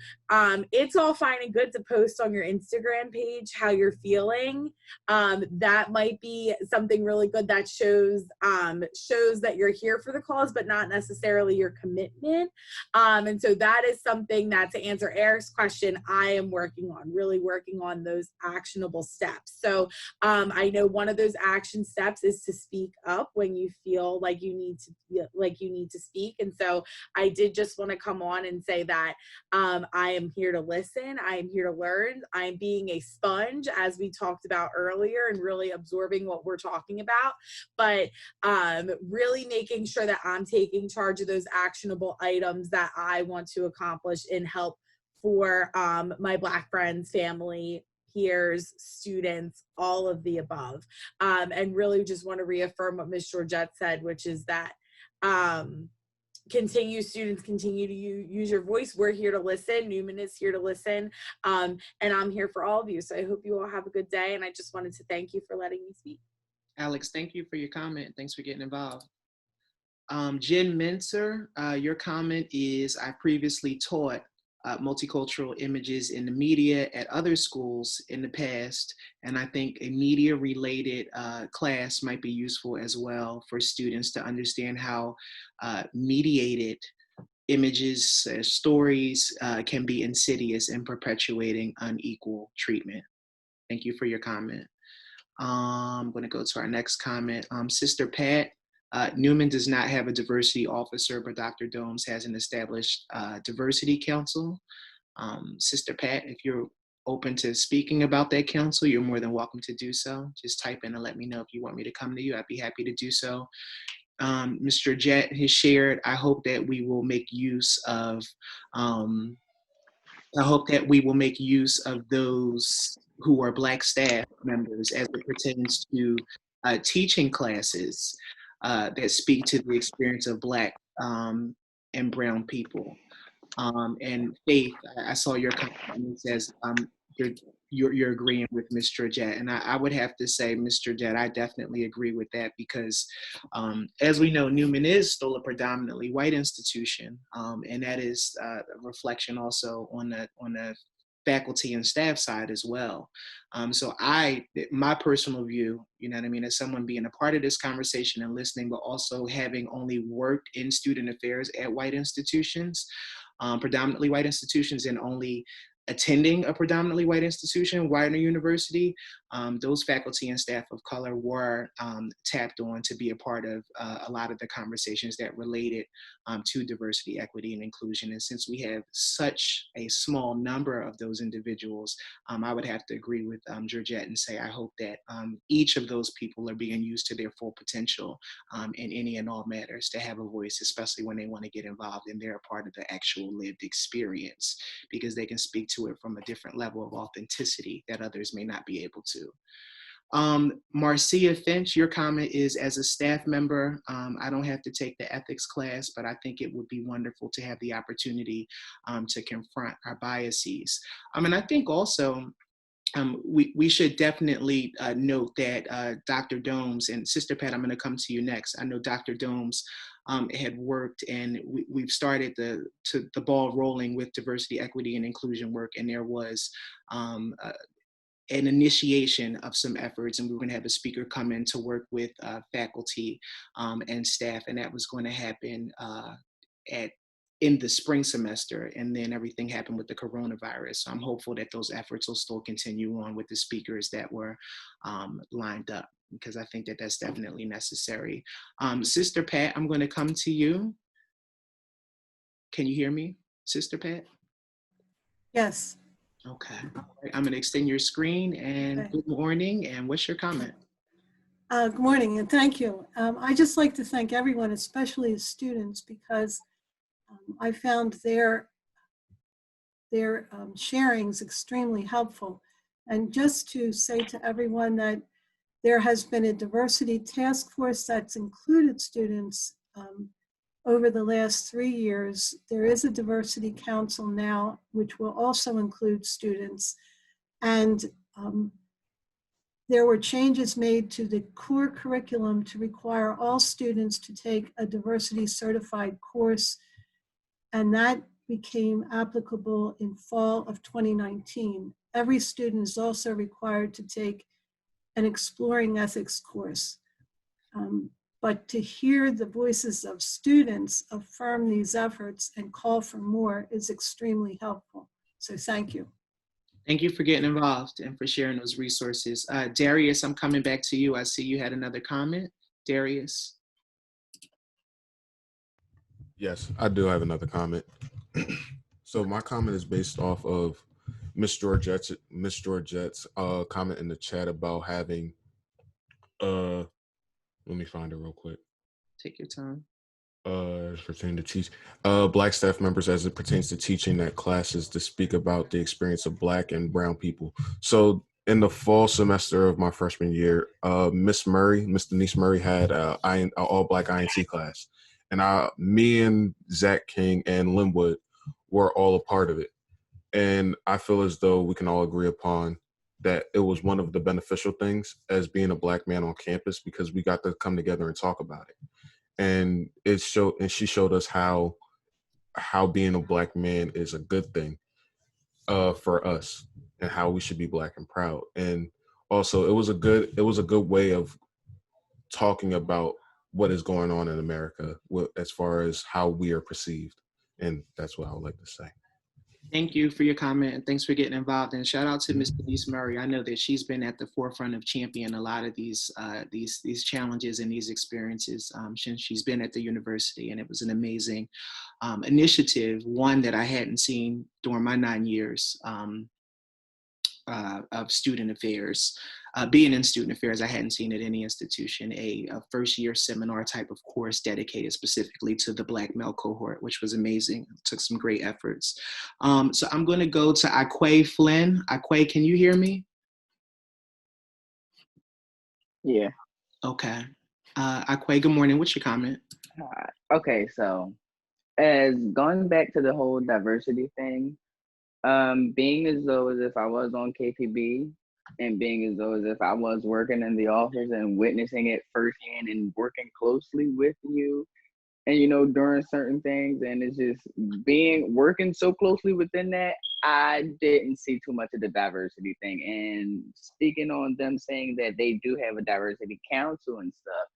it's all fine and good to post on your Instagram page how you're feeling. That might be something really good that shows that you're here for the cause, but not necessarily your commitment. And so that is something that, to answer Eric's question, I am really working on those actionable steps. So I know one of those action steps is to speak up when you feel like you need to speak. And so I did just want to come on and say that I am here to listen. I am here to learn. I'm being a sponge, as we talked about earlier, and really absorbing what we're talking about, but really making sure that I'm taking charge of those actionable items that I want to accomplish and help for my Black friends, family, peers, students, all of the above. And really just want to reaffirm what Ms. Georgette said, which is that continue to use your voice. We're here to listen. Neumann is here to listen. And I'm here for all of you. So I hope you all have a good day. And I just wanted to thank you for letting me speak. Alex, thank you for your comment. Thanks for getting involved. Jen Menser, your comment is, I previously taught multicultural images in the media at other schools in the past, and I think a media-related class might be useful as well for students to understand how mediated images, stories can be insidious in perpetuating unequal treatment. Thank you for your comment. I'm going to go to our next comment. Sister Pat, Neumann does not have a diversity officer, but Dr. Domes has an established diversity council. Sister Pat, if you're open to speaking about that council, you're more than welcome to do so. Just type in and let me know if you want me to come to you. I'd be happy to do so. Mr. Jett has shared, I hope that we will make use of those who are Black staff members as it pertains to teaching classes that speak to the experience of Black and Brown people. And Faith, I saw your comment and it says you're agreeing with Mr. Jett, and I would have to say, Mr. Jett, I definitely agree with that because, as we know, Neumann is still a predominantly white institution, and that is a reflection also on the faculty and staff side as well. So my personal view, you know what I mean, as someone being a part of this conversation and listening, but also having only worked in student affairs at white institutions, predominantly white institutions, and only attending a predominantly white institution, Widener University, those faculty and staff of color were tapped on to be a part of a lot of the conversations that related to diversity, equity, and inclusion. And since we have such a small number of those individuals, I would have to agree with Georgette and say, I hope that each of those people are being used to their full potential in any and all matters to have a voice, especially when they want to get involved and they're a part of the actual lived experience, because they can speak to it from a different level of authenticity that others may not be able to. Marcia Finch, your comment is, as a staff member, I don't have to take the ethics class, but I think it would be wonderful to have the opportunity to confront our biases. And I think also we should definitely note that Dr. Domes, and Sister Pat, I'm going to come to you next. I know Dr. Domes had worked, and we've started the ball rolling with diversity, equity, and inclusion work, and there was an initiation of some efforts, and we were going to have a speaker come in to work with faculty and staff, and that was going to happen in the spring semester, and then everything happened with the coronavirus. So I'm hopeful that those efforts will still continue on with the speakers that were lined up, because I think that that's definitely necessary. Sister Pat, I'm going to come to you. Can you hear me, Sister Pat? Yes. Okay. I'm going to extend your screen, and okay. Good morning, and what's your comment? Good morning, and thank you. I'd just like to thank everyone, especially the students, because I found their sharings extremely helpful. And just to say to everyone that there has been a diversity task force that's included students over the last 3 years. There is a diversity council now, which will also include students. And there were changes made to the core curriculum to require all students to take a diversity certified course, and that became applicable in fall of 2019. Every student is also required to take an exploring ethics course. But to hear the voices of students affirm these efforts and call for more is extremely helpful. So thank you. Thank you for getting involved and for sharing those resources. Darius, I'm coming back to you. I see you had another comment. Darius. Yes, I do have another comment. So my comment is based off of Miss Georgette's comment in the chat about having, let me find it real quick. Take your time. As pertaining to teach, Black staff members as it pertains to teaching at classes to speak about the experience of Black and Brown people. So in the fall semester of my freshman year, Miss Denise Murray had an all-Black INT class. And me and Zach King and Linwood were all a part of it. And I feel as though we can all agree upon that it was one of the beneficial things as being a Black man on campus, because we got to come together and talk about it. And she showed us how how being a Black man is a good thing for us, and how we should be Black and proud. And also, it was a good way of talking about what is going on in America as far as how we are perceived. And that's what I would like to say. Thank you for your comment, and thanks for getting involved. And shout out to Ms. Denise Murray. I know that she's been at the forefront of championing a lot of these challenges and these experiences since she's been at the university. And it was an amazing initiative, one that I hadn't seen during my 9 years of student affairs. Being in student affairs, I hadn't seen at any institution a first year seminar type of course dedicated specifically to the Black male cohort, which was amazing. It took some great efforts. So I'm going to go to Aquay Flynn. Aquay, can you hear me? Yeah. Okay. Aquay, good morning. What's your comment? Okay, so as going back to the whole diversity thing, being as though as if I was on KPB and being as though as if I was working in the office and witnessing it firsthand and working closely with you and, you know, during certain things, and it's just working so closely within that, I didn't see too much of the diversity thing. And speaking on them saying that they do have a diversity council and stuff,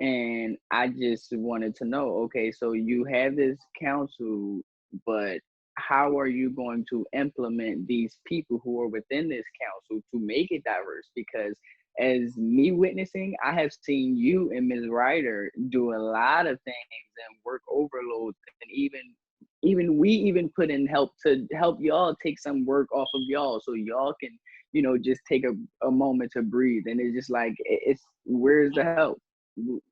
and I just wanted to know, okay, so you have this council, but how are you going to implement these people who are within this council to make it diverse? Because as me witnessing, I have seen you and Ms. Ryder do a lot of things and work overload, and even we put in help to help y'all take some work off of y'all so y'all can, you know, just take a moment to breathe. And it's just like, it's where's the help?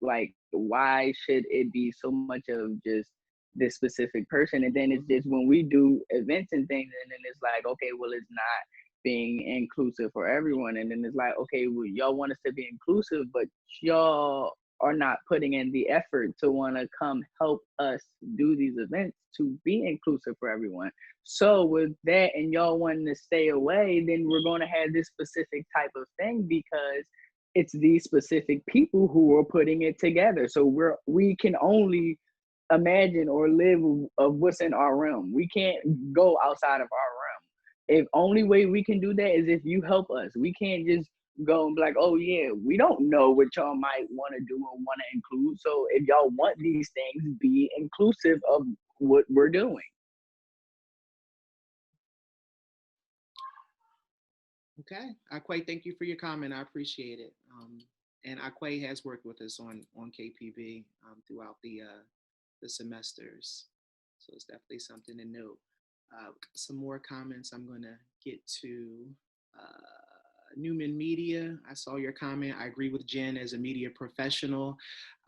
Like, why should it be so much of just this specific person? And then it's just when we do events and things, and then it's like, okay, well, it's not being inclusive for everyone. And then it's like, okay, well, y'all want us to be inclusive, but y'all are not putting in the effort to want to come help us do these events to be inclusive for everyone. So with that, and y'all wanting to stay away, then we're going to have this specific type of thing because it's these specific people who are putting it together. So we can only imagine or live of what's in our realm. We can't go outside of our realm. If only way we can do that is if you help us. We can't just go and be like, oh yeah, we don't know what y'all might want to do or want to include. So if y'all want these things, be inclusive of what we're doing. Okay, Aquay, thank you for your comment. I appreciate it. And Aquay has worked with us on KPB throughout the semesters, so it's definitely something to note. Some more comments. I'm going to get to Neumann Media. I saw your comment. I agree with Jen as a media professional.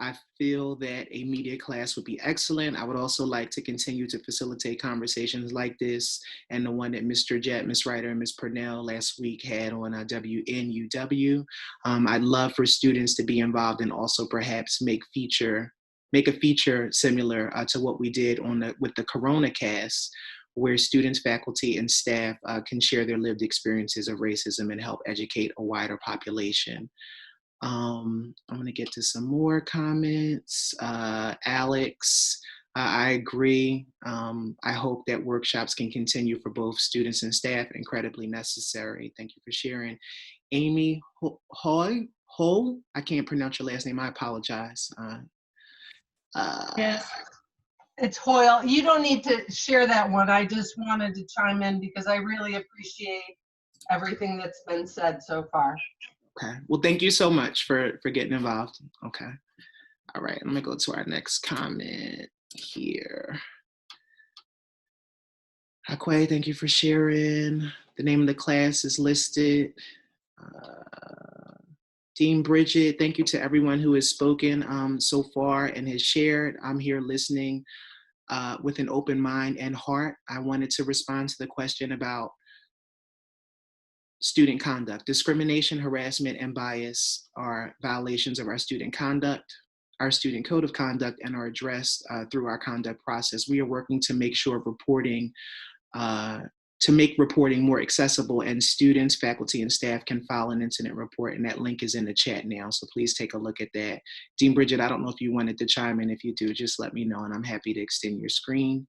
I feel that a media class would be excellent. I would also like to continue to facilitate conversations like this and the one that Mr. Jett, Ms. Ryder, and Ms. Purnell last week had on WNUW. I'd love for students to be involved and also perhaps make a feature similar to what we did with the Corona cast, where students, faculty, and staff can share their lived experiences of racism and help educate a wider population. I'm going to get to some more comments. Alex, I agree. I hope that workshops can continue for both students and staff, incredibly necessary. Thank you for sharing. Amy Hoy, I can't pronounce your last name, I apologize. Yes, it's Hoyle. You don't need to share that one. I just wanted to chime in because I really appreciate everything that's been said so far. Okay, well, thank you so much for getting involved. Okay, all right, I'm gonna go to our next comment here. Aquay, thank you for sharing. The name of the class is listed. Dean Bridget, thank you to everyone who has spoken so far and has shared. I'm here listening with an open mind and heart. I wanted to respond to the question about student conduct. Discrimination, harassment, and bias are violations of our student conduct, our student code of conduct, and are addressed through our conduct process. We are working to make sure reporting to make reporting more accessible, and students, faculty, and staff can file an incident report, and that link is in the chat now, so please take a look at that. Dean Bridget, I don't know if you wanted to chime in. If you do, just let me know, and I'm happy to extend your screen.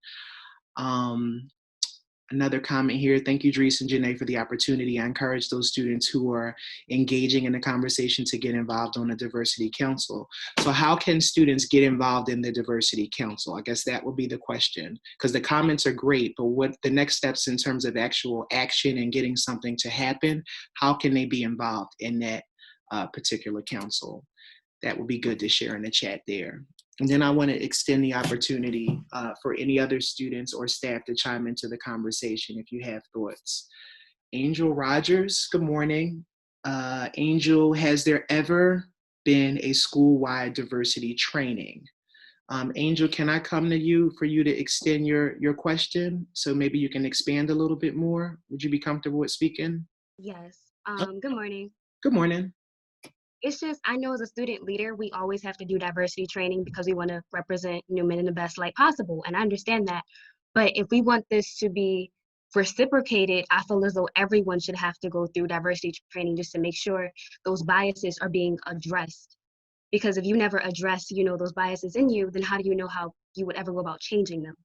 Another comment here. Thank you, Dries and Janae, for the opportunity. I encourage those students who are engaging in the conversation to get involved on a diversity council. So how can students get involved in the diversity council? I guess that would be the question, because the comments are great, but what the next steps in terms of actual action and getting something to happen, how can they be involved in that particular council? That would be good to share in the chat there. And then I want to extend the opportunity for any other students or staff to chime into the conversation if you have thoughts. Angel Rogers, good morning. Angel, has there ever been a school-wide diversity training? Angel, can I come to you for you to extend your question? So maybe you can expand a little bit more. Would you be comfortable with speaking? Yes. Good morning. Good morning. It's just, I know as a student leader, we always have to do diversity training because we want to represent Neumann in the best light possible. And I understand that. But if we want this to be reciprocated, I feel as though everyone should have to go through diversity training just to make sure those biases are being addressed. Because if you never address, those biases in you, then how do you know how you would ever go about changing them?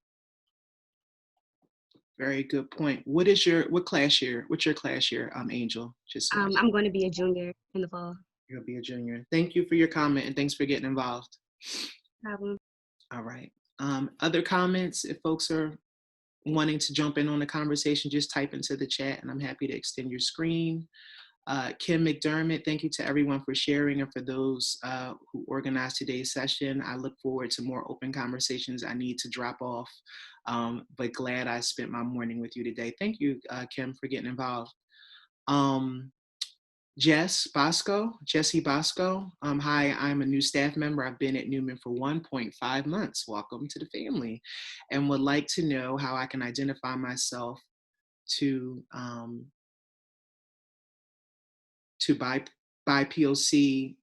Very good point. What's your class year, Angel? Just so I'm going to be a junior in the fall. You'll be a junior. Thank you for your comment, and thanks for getting involved. No problem. All right. Other comments, if folks are wanting to jump in on the conversation, just type into the chat, and I'm happy to extend your screen. Kim McDermott, thank you to everyone for sharing, and for those who organized today's session. I look forward to more open conversations. I need to drop off, but glad I spent my morning with you today. Thank you, Kim, for getting involved. Jessie Bosco. Hi, I'm a new staff member. I've been at Neumann for 1.5 months. Welcome to the family, and would like to know how I can identify myself to BIPOC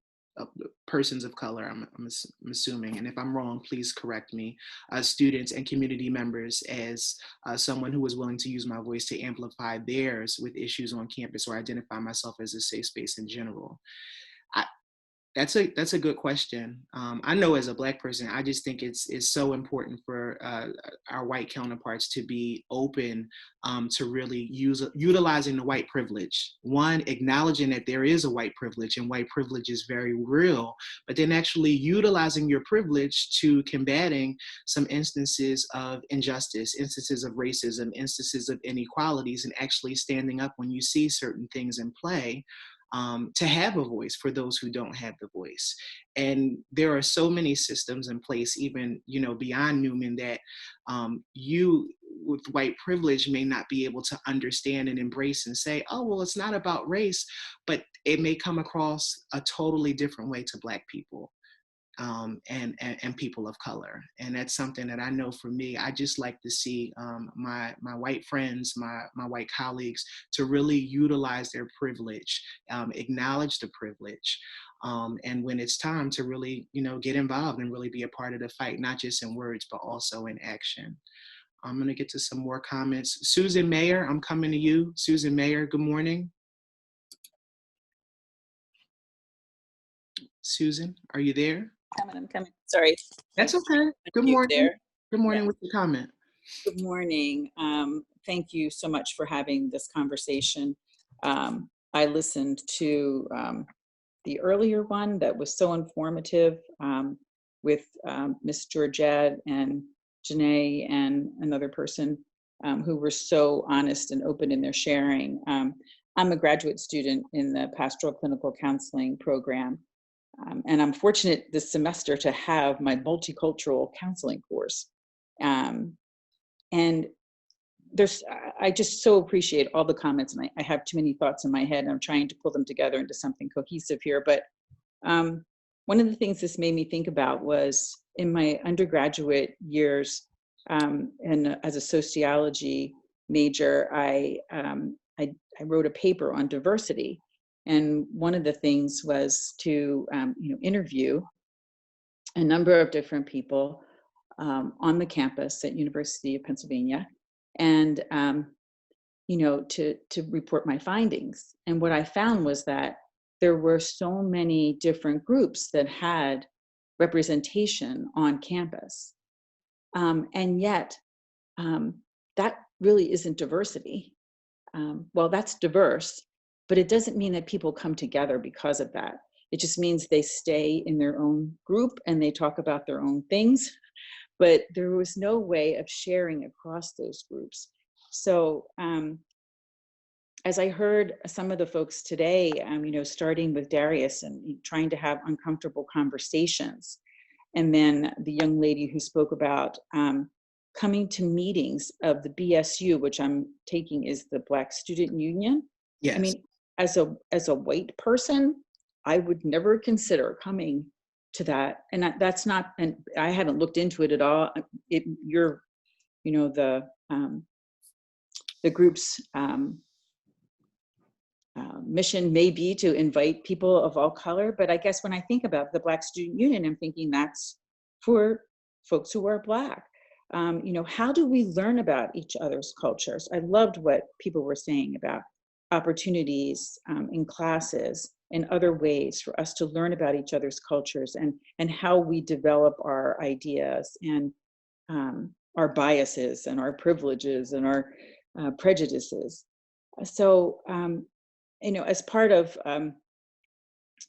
persons of color, I'm assuming, and if I'm wrong, please correct me, students and community members, as someone who is willing to use my voice to amplify theirs with issues on campus, or identify myself as a safe space in general. That's a good question. I know as a Black person, I just think it's so important for our white counterparts to be open to really utilizing the white privilege. One, acknowledging that there is a white privilege, and white privilege is very real, but then actually utilizing your privilege to combating some instances of injustice, instances of racism, instances of inequalities, and actually standing up when you see certain things in play. To have a voice for those who don't have the voice. And there are so many systems in place, even beyond Neumann, that you with white privilege may not be able to understand and embrace and say, oh, well, it's not about race, but it may come across a totally different way to Black people. And people of color. And that's something that I know for me, I just like to see my white friends, my white colleagues, to really utilize their privilege, acknowledge the privilege. And when it's time to really, get involved and really be a part of the fight, not just in words, but also in action. I'm gonna get to some more comments. Susan Mayer, I'm coming to you. Susan Mayer, good morning. Susan, are you there? I'm coming. Sorry. That's okay. Good morning. There. Good morning. Yeah. What's your comment? Good morning. Thank you so much for having this conversation. I listened to the earlier one that was so informative with Ms. Georgette and Janae and another person who were so honest and open in their sharing. I'm a graduate student in the Pastoral Clinical Counseling program. And I'm fortunate this semester to have my multicultural counseling course. And I just so appreciate all the comments, and I have too many thoughts in my head, and I'm trying to pull them together into something cohesive here. But one of the things this made me think about was in my undergraduate years, and as a sociology major, I wrote a paper on diversity. And one of the things was to interview a number of different people on the campus at University of Pennsylvania, and to report my findings. And what I found was that there were so many different groups that had representation on campus. And yet, that really isn't diversity. Well, that's diverse, but it doesn't mean that people come together because of that. It just means they stay in their own group and they talk about their own things, but there was no way of sharing across those groups. So as I heard some of the folks today, starting with Darius and trying to have uncomfortable conversations, and then the young lady who spoke about coming to meetings of the BSU, which I'm taking is the Black Student Union. Yes. I mean, as a white person, I would never consider coming to that. And that's not, and I haven't looked into it at all. The group's mission may be to invite people of all color, but I guess when I think about the Black Student Union, I'm thinking that's for folks who are Black. How do we learn about each other's cultures? I loved what people were saying about opportunities in classes and other ways for us to learn about each other's cultures and how we develop our ideas and our biases and our privileges and our prejudices. So, as part of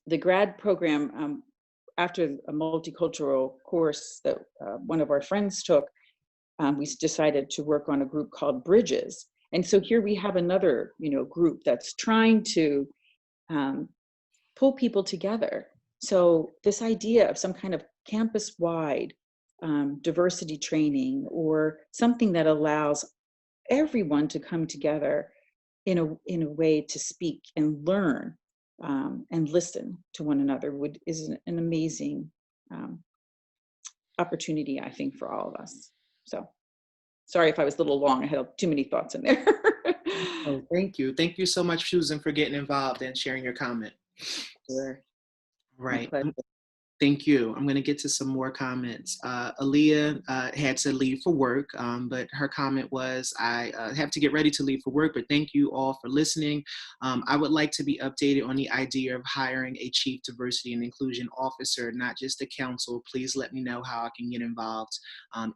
the grad program, after a multicultural course that one of our friends took, we decided to work on a group called Bridges. And so here we have another, group that's trying to pull people together. So this idea of some kind of campus-wide diversity training or something that allows everyone to come together in a way to speak and learn and listen to one another is an amazing opportunity, I think, for all of us. So sorry if I was a little long. I had too many thoughts in there. Oh, thank you. Thank you so much, Susan, for getting involved and sharing your comment. Sure. Right. Thank you. I'm going to get to some more comments. Aaliyah had to leave for work, but her comment was, I have to get ready to leave for work, but thank you all for listening. I would like to be updated on the idea of hiring a chief diversity and inclusion officer, not just a council. Please let me know how I can get involved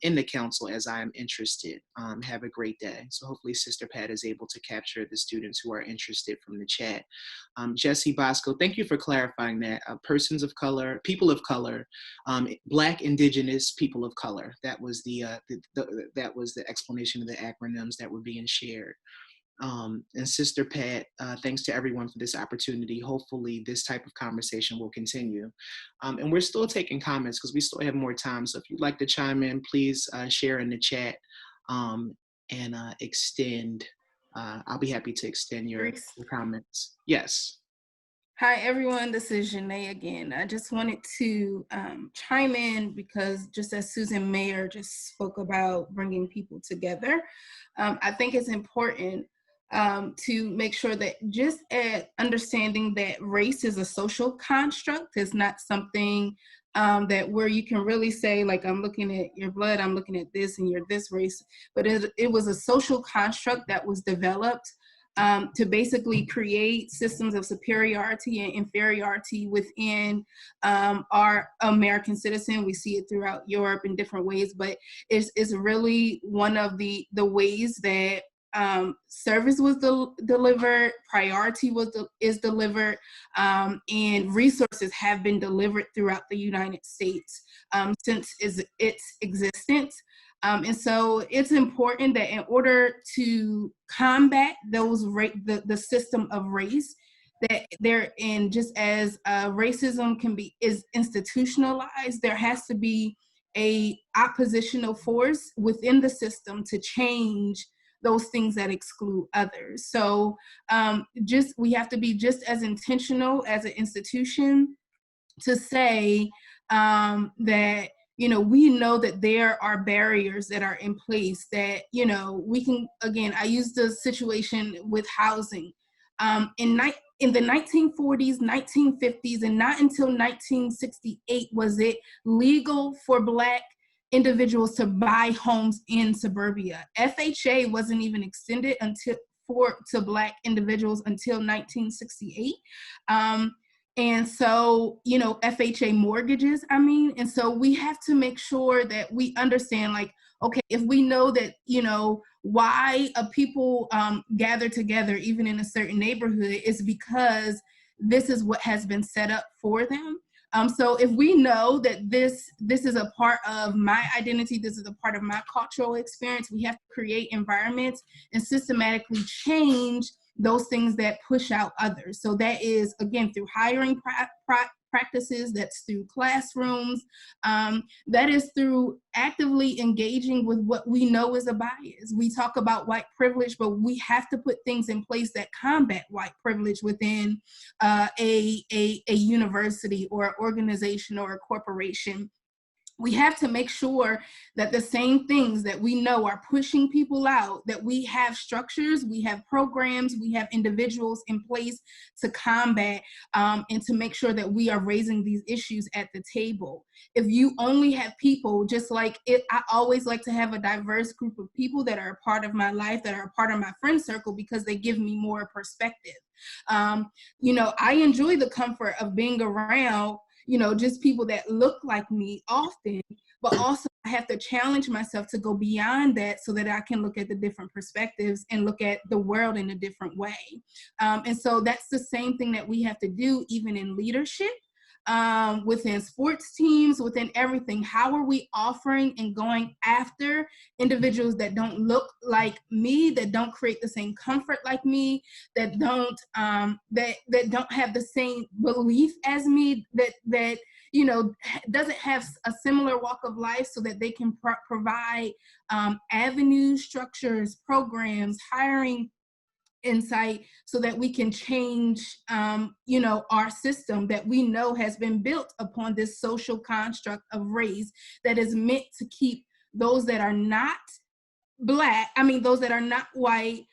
in the council as I am interested. Have a great day. So hopefully Sister Pat is able to capture the students who are interested from the chat. Jesse Bosco, thank you for clarifying that. Persons of color, people of color, Black, Indigenous, people of color. That was that was the explanation of the acronyms that were being shared. And Sister Pat, thanks to everyone for this opportunity. Hopefully this type of conversation will continue. And we're still taking comments because we still have more time. So if you'd like to chime in, please share in the chat and extend. I'll be happy to extend your comments. Yes. Hi, everyone. This is Janae again. I just wanted to chime in because just as Susan Mayer just spoke about bringing people together, I think it's important to make sure that just at understanding that race is a social construct, is not something that where you can really say, like, I'm looking at your blood, I'm looking at this, and you're this race, but it was a social construct that was developed to basically create systems of superiority and inferiority within our American citizen. We see it throughout Europe in different ways, but it's really one of the ways that service was delivered, priority is delivered, and resources have been delivered throughout the United States since its existence. And so it's important that in order to combat those the system of race, that there, and just as racism is institutionalized, there has to be a oppositional force within the system to change those things that exclude others. So we have to be just as intentional as an institution to say that, we know that there are barriers that are in place that, we can, again, I use the situation with housing. In the 1940s, 1950s, and not until 1968 was it legal for Black individuals to buy homes in suburbia. FHA wasn't even extended to Black individuals until 1968. And so, you know, FHA mortgages, and so we have to make sure that we understand, like, okay, if we know that, you know, why people gather together, even in a certain neighborhood, is because this is what has been set up for them. So if we know that this is a part of my identity, this is a part of my cultural experience, we have to create environments and systematically change those things that push out others. So that is, again, through hiring practices, that's through classrooms, that is through actively engaging with what we know is a bias. We talk about white privilege, but we have to put things in place that combat white privilege within a university or an organization or a corporation. We have to make sure that the same things that we know are pushing people out, that we have structures, we have programs, we have individuals in place to combat and to make sure that we are raising these issues at the table. If you only have people, just like it, I always like to have a diverse group of people that are a part of my life, that are a part of my friend circle, because they give me more perspective. You know, I enjoy the comfort of being around, you know, just people that look like me often, but also I have to challenge myself to go beyond that so that I can look at the different perspectives and look at the world in a different way. And so that's the same thing that we have to do even in leadership, within sports teams, within everything. How are we offering and going after individuals that don't look like me, that don't create the same comfort like me, that don't that don't have the same belief as me, that you know, doesn't have a similar walk of life, so that they can provide avenues, structures, programs, hiring insight, so that we can change, you know, our system that we know has been built upon this social construct of race that is meant to keep those that are not Black, those that are not white,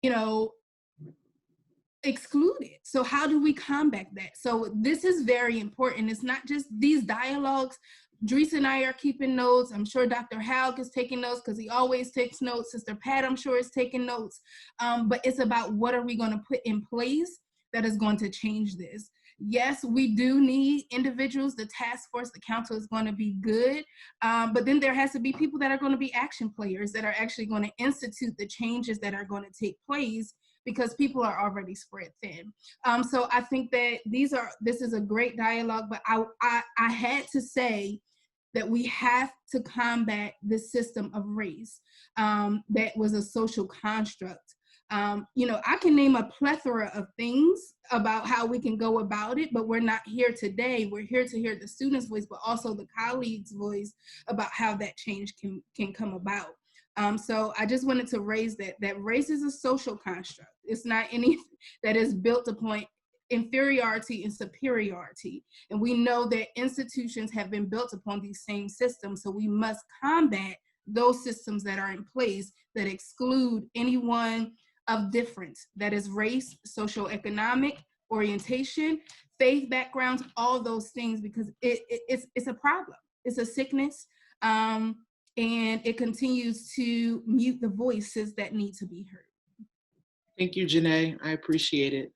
you know, excluded. So how do we combat that? So this is very important. It's not just these dialogues. Dries and I are keeping notes. I'm sure Dr. Halk is taking notes because he always takes notes. Sister Pat, I'm sure, is taking notes. But it's about what are we going to put in place that is going to change this. Yes, we do need individuals. The task force, the council is going to be good. But then there has to be people that are going to be action players, that are actually going to institute the changes that are going to take place, because people are already spread thin. So I think that this is a great dialogue, but I had to say that we have to combat this system of race that was a social construct. You know, I can name a plethora of things about how we can go about it, but we're not here today. We're here to hear the students' voice, but also the colleagues' voice about how that change can come about. So I just wanted to raise that race is a social construct. It's not any that is built upon inferiority and superiority. And we know that institutions have been built upon these same systems. So we must combat those systems that are in place that exclude anyone of difference, that is race, socioeconomic orientation, faith backgrounds, all those things, because it's a problem. It's a sickness. And it continues to mute the voices that need to be heard. Thank you, Janae. I appreciate it.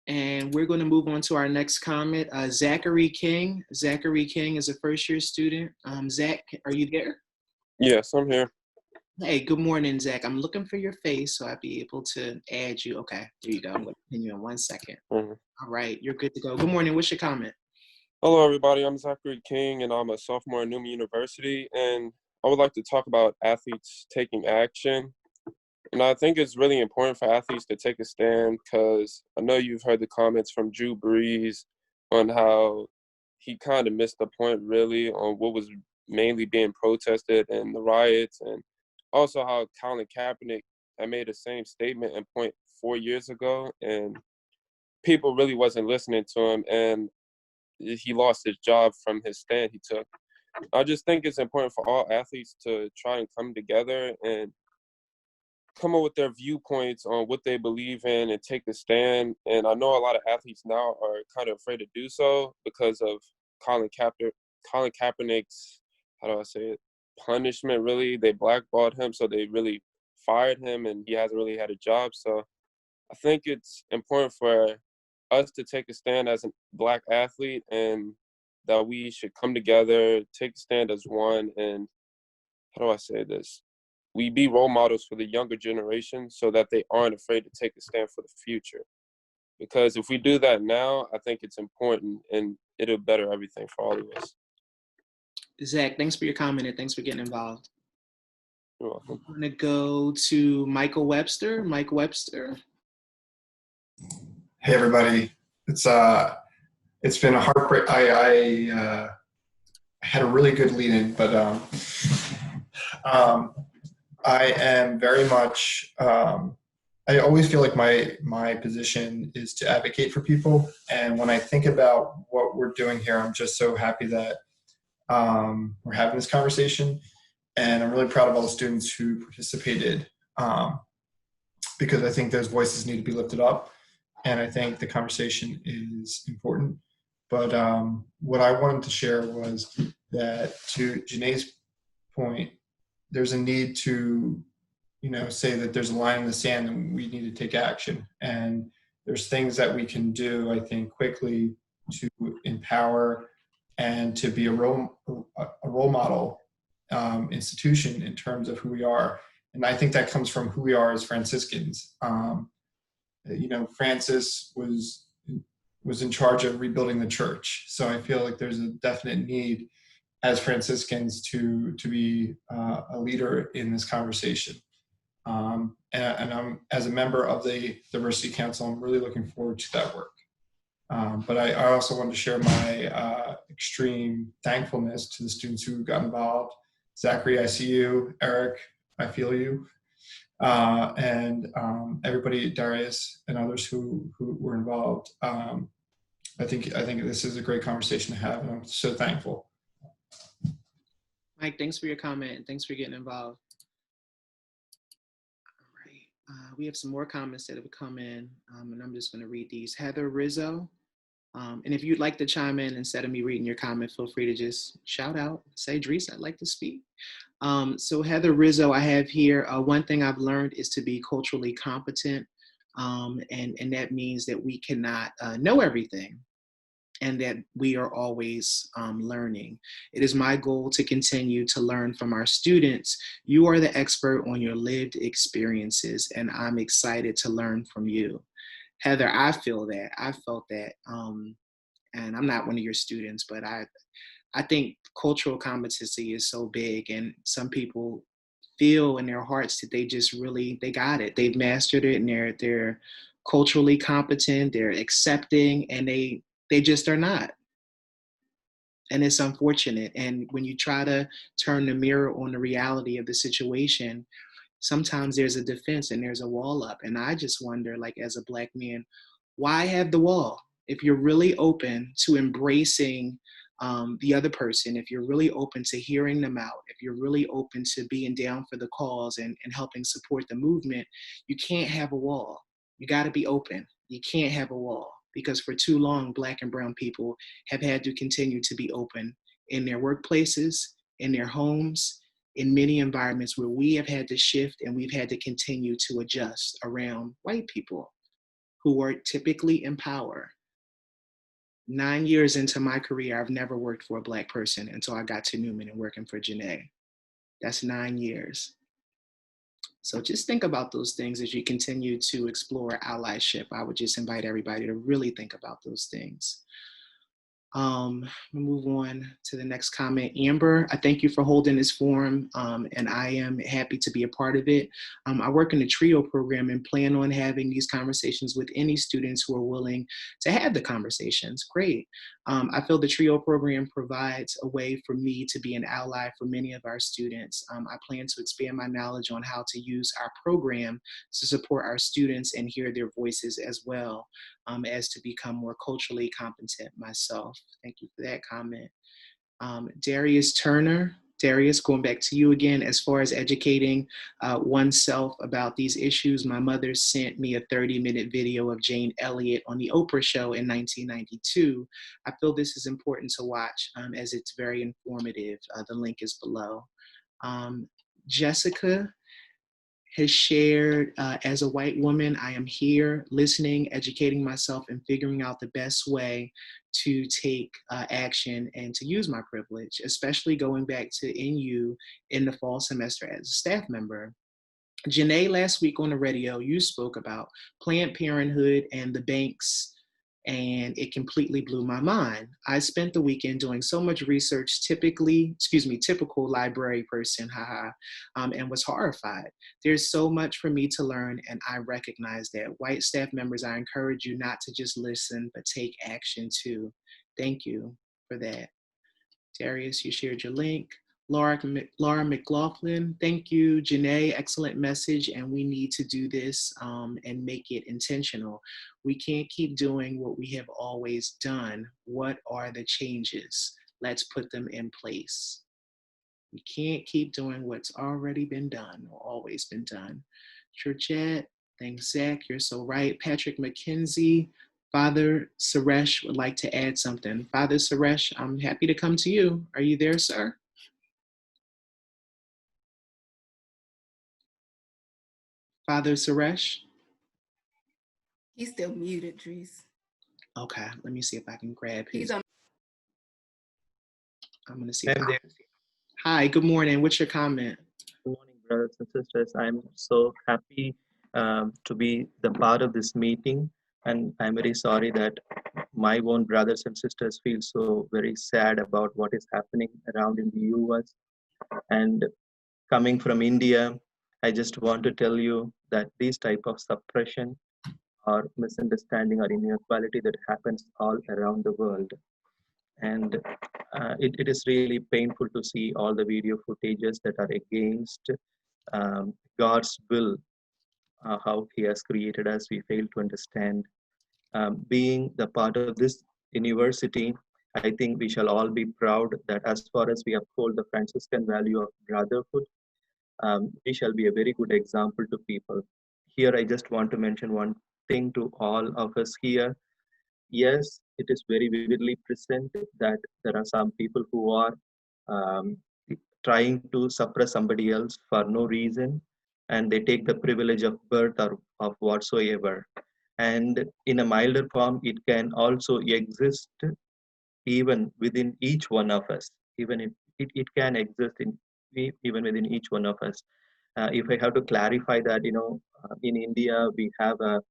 And we're going to move on to our next comment. Zachary King. Zachary King is a first-year student. Zach, are you there? Yes, I'm here. Hey, good morning, Zach. I'm looking for your face so I'll be able to add you. Okay, there you go. I'm going to pin you in 1 second. Mm-hmm. All right, you're good to go. Good morning. What's your comment? Hello, everybody. I'm Zachary King, and I'm a sophomore at Neumann University. And I would like to talk about athletes taking action. And I think it's really important for athletes to take a stand, because I know you've heard the comments from Drew Brees on how he kind of missed the point, really, on what was mainly being protested and the riots, and also how Colin Kaepernick had made the same statement and point 4 years ago, and people really wasn't listening to him, and he lost his job from his stand he took. I just think it's important for all athletes to try and come together and come up with their viewpoints on what they believe in and take a stand. And I know a lot of athletes now are kind of afraid to do so because of Colin Kaepernick's, how do I say it, punishment, really. They blackballed him, so they really fired him and he hasn't really had a job. So I think it's important for us to take a stand as a Black athlete, and that we should come together, take a stand as one, and how do I say this? We be role models for the younger generation so that they aren't afraid to take a stand for the future. Because if we do that now, I think it's important and it'll better everything for all of us. Zach, thanks for your comment and thanks for getting involved. You're welcome. I'm gonna go to Michael Webster. Mike Webster. Hey everybody, it's been a heartbreak. I had a really good lead in, but I am very much. I always feel like my position is to advocate for people, and when I think about what we're doing here, I'm just so happy that we're having this conversation, and I'm really proud of all the students who participated because I think those voices need to be lifted up. And I think the conversation is important. But what I wanted to share was that, to Janae's point, there's a need to, say that there's a line in the sand and we need to take action. And there's things that we can do, I think, quickly to empower and to be a role model institution in terms of who we are. And I think that comes from who we are as Franciscans. Francis was in charge of rebuilding the church. So I feel like there's a definite need as Franciscans to be a leader in this conversation. And I'm, as a member of the Diversity Council, I'm really looking forward to that work. But I also wanted to share my extreme thankfulness to the students who got involved. Zachary, I see you. Eric, I feel you. And everybody, Darius and others who were involved. I think this is a great conversation to have, and I'm so thankful. Mike, thanks for your comment. Thanks for getting involved. All right, we have some more comments that have come in, and I'm just going to read these. Heather Rizzo, and if you'd like to chime in instead of me reading your comment, feel free to just shout out, say, Dries, I'd like to speak. So Heather Rizzo, I have here, one thing I've learned is to be culturally competent, and that means that we cannot know everything, and that we are always learning. It is my goal to continue to learn from our students. You are the expert on your lived experiences, and I'm excited to learn from you. Heather, I feel that, I felt that, and I'm not one of your students, but I think cultural competency is so big, and some people feel in their hearts that they got it. They've mastered it, and they're culturally competent, they're accepting, and they just are not. And it's unfortunate. And when you try to turn the mirror on the reality of the situation, sometimes there's a defense and there's a wall up. And I just wonder, like, as a Black man, why have the wall? If you're really open to embracing the other person, if you're really open to hearing them out, if you're really open to being down for the cause and helping support the movement, you can't have a wall. You got to be open. You can't have a wall, because for too long, Black and brown people have had to continue to be open in their workplaces, in their homes, in many environments where we have had to shift and we've had to continue to adjust around white people who are typically in power. 9 years into my career, I've never worked for a Black person until I got to Neumann and working for Janae. That's 9 years. So just think about those things as you continue to explore allyship. I would just invite everybody to really think about those things. We'll move on to the next comment. Amber, I thank you for holding this forum, and I am happy to be a part of it. I work in the TRIO program and plan on having these conversations with any students who are willing to have the conversations. Great. I feel the TRIO program provides a way for me to be an ally for many of our students. I plan to expand my knowledge on how to use our program to support our students and hear their voices as well, as to become more culturally competent myself. Thank you for that comment. Darius Turner. Darius, going back to you again, as far as educating oneself about these issues, my mother sent me a 30-minute video of Jane Elliott on the Oprah show in 1992. I feel this is important to watch as it's very informative. The link is below. Jessica has shared, as a white woman, I am here listening, educating myself, and figuring out the best way to take action and to use my privilege, especially going back to NU in the fall semester as a staff member. Janae, last week on the radio, you spoke about Planned Parenthood and the banks, and it completely blew my mind. I spent the weekend doing so much research, typical library person, haha, and was horrified. There's so much for me to learn, and I recognize that. White staff members, I encourage you not to just listen, but take action too. Thank you for that. Darius, you shared your link. Laura McLaughlin, thank you. Janae, excellent message, and we need to do this and make it intentional. We can't keep doing what we have always done. What are the changes? Let's put them in place. We can't keep doing what's already been done or always been done. Georgette, thanks, Zach, you're so right. Patrick McKenzie, Father Suresh would like to add something. Father Suresh, I'm happy to come to you. Are you there, sir? Father Suresh? He's still muted, Dries. Okay, let me see if I can grab his. He's on. I'm going to see. Hi, good morning. What's your comment? Good morning, brothers and sisters. I'm so happy to be the part of this meeting, and I'm very sorry that my own brothers and sisters feel so very sad about what is happening around in the US. And coming from India, I just want to tell you that these type of suppression or misunderstanding or inequality that happens all around the world. And it is really painful to see all the video footages that are against God's will, how He has created us. We fail to understand. Being the part of this university, I think we shall all be proud that as far as we uphold the Franciscan value of brotherhood, we shall be a very good example to people. Here, I just want to mention one thing to all of us here. Yes, it is very vividly present that there are some people who are trying to suppress somebody else for no reason, and they take the privilege of birth or of whatsoever. And in a milder form, it can also exist even within each one of us. Even if it can exist even within each one of us. If I have to clarify that, in India we have a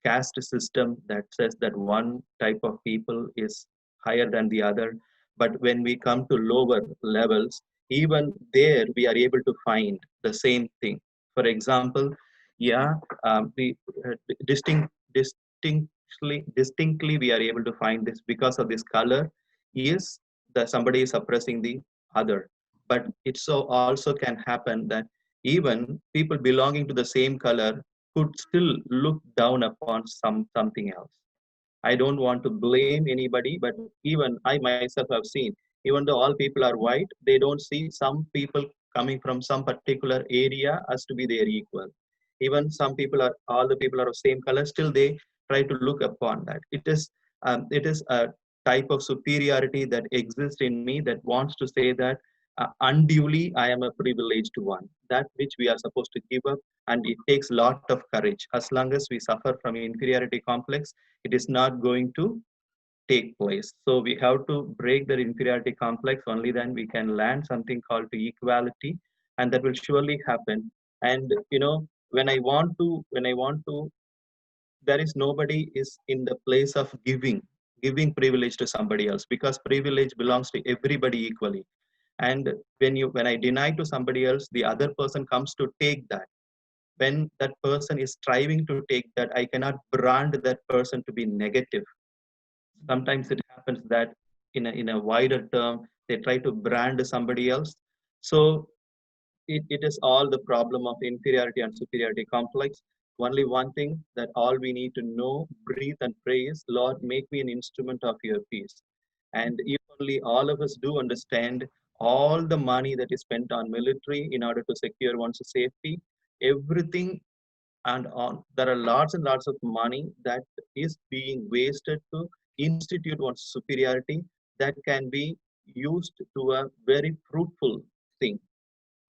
caste system that says that one type of people is higher than the other. But when we come to lower levels, even there we are able to find the same thing. For example, we distinctly we are able to find this because of this color is that somebody is suppressing the other. But it so also can happen that even people belonging to the same color could still look down upon something else. I don't want to blame anybody, but even I myself have seen, even though all people are white, they don't see some people coming from some particular area as to be their equal. Even some people are, all the people are of same color, still they try to look upon that. It is a type of superiority that exists in me that wants to say that unduly I am a privileged one. That which we are supposed to give up, and it takes a lot of courage. As long as we suffer from inferiority complex, it is not going to take place. So we have to break the inferiority complex. Only then we can land something called to equality, and that will surely happen. And when I want to, there is nobody is in the place of giving privilege to somebody else, because privilege belongs to everybody equally. And when I deny to somebody else, the other person comes to take that. When that person is striving to take that, I cannot brand that person to be negative. Sometimes it happens that in a wider term, they try to brand somebody else. So it is all the problem of inferiority and superiority complex. Only one thing that all we need to know, breathe and pray is, Lord, make me an instrument of your peace. And if only all of us do understand all the money that is spent on military in order to secure one's safety, everything and on, there are lots and lots of money that is being wasted to institute one's superiority that can be used to a very fruitful thing.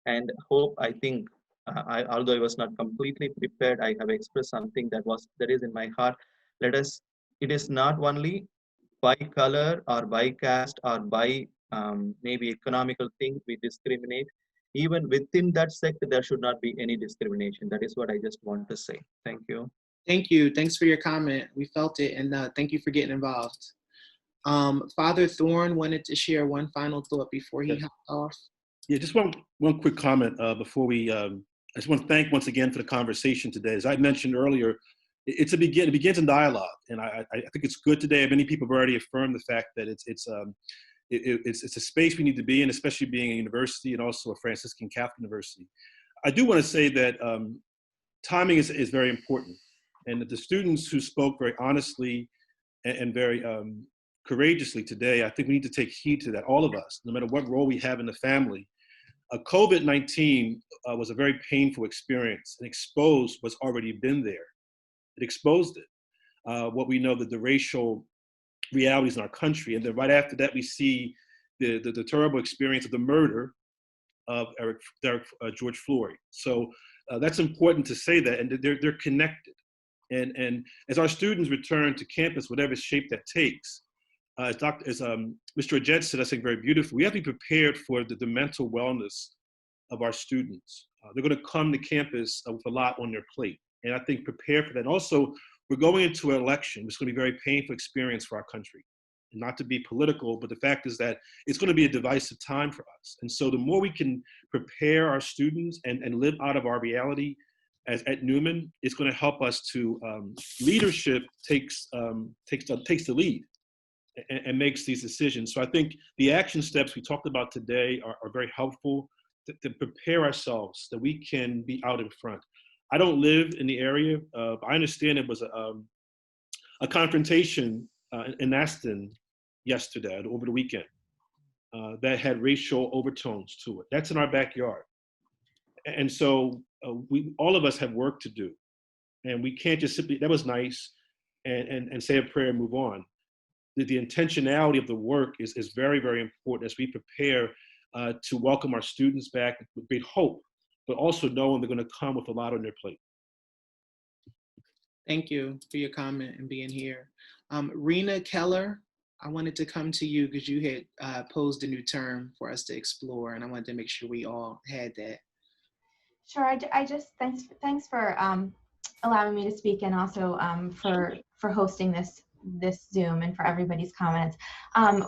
And hope, I think Although I was not completely prepared, I have expressed something that is in my heart. Let us. It is not only by color or by caste or by maybe economical thing we discriminate. Even within that sect, there should not be any discrimination. That is what I just want to say. Thank you. Thank you. Thanks for your comment. We felt it, and thank you for getting involved. Father Thorne wanted to share one final thought before he hopped off. Yeah, just one quick comment before we. I just want to thank once again for the conversation today. As I mentioned earlier, it's a begin. It begins in dialogue, and I think it's good today. Many people have already affirmed the fact that it's a space we need to be in, especially being a university and also a Franciscan Catholic university. I do want to say that timing is very important, and that the students who spoke very honestly and very courageously today, I think we need to take heed to that, all of us, no matter what role we have in the family. COVID-19 was a very painful experience and exposed what's already been there. It exposed it, what we know, the racial realities in our country. And then right after that, we see the terrible experience of the murder of George Floyd. So that's important to say that, and they're connected. And as our students return to campus, whatever shape that takes, as Mr. Ajed said, I think very beautifully, we have to be prepared for the mental wellness of our students. They're going to come to campus with a lot on their plate. And I think prepare for that. And also, we're going into an election. It's going to be a very painful experience for our country. And not to be political, but the fact is that it's going to be a divisive time for us. And so the more we can prepare our students and live out of our reality at Neumann, it's going to help us to, leadership takes the lead and makes these decisions. So I think the action steps we talked about today are very helpful to prepare ourselves that we can be out in front. I don't live in the area. I understand it was a confrontation in Aston yesterday, over the weekend, that had racial overtones to it. That's in our backyard. And so all of us have work to do. And we can't just simply, that was nice, and say a prayer and move on. The intentionality of the work is very, very important as we prepare to welcome our students back with great hope, but also knowing they're going to come with a lot on their plate. Thank you for your comment and being here. Rena Keller, I wanted to come to you because you had posed a new term for us to explore, and I wanted to make sure we all had that. Sure. I just thanks for allowing me to speak, and also for hosting this Zoom, and for everybody's comments.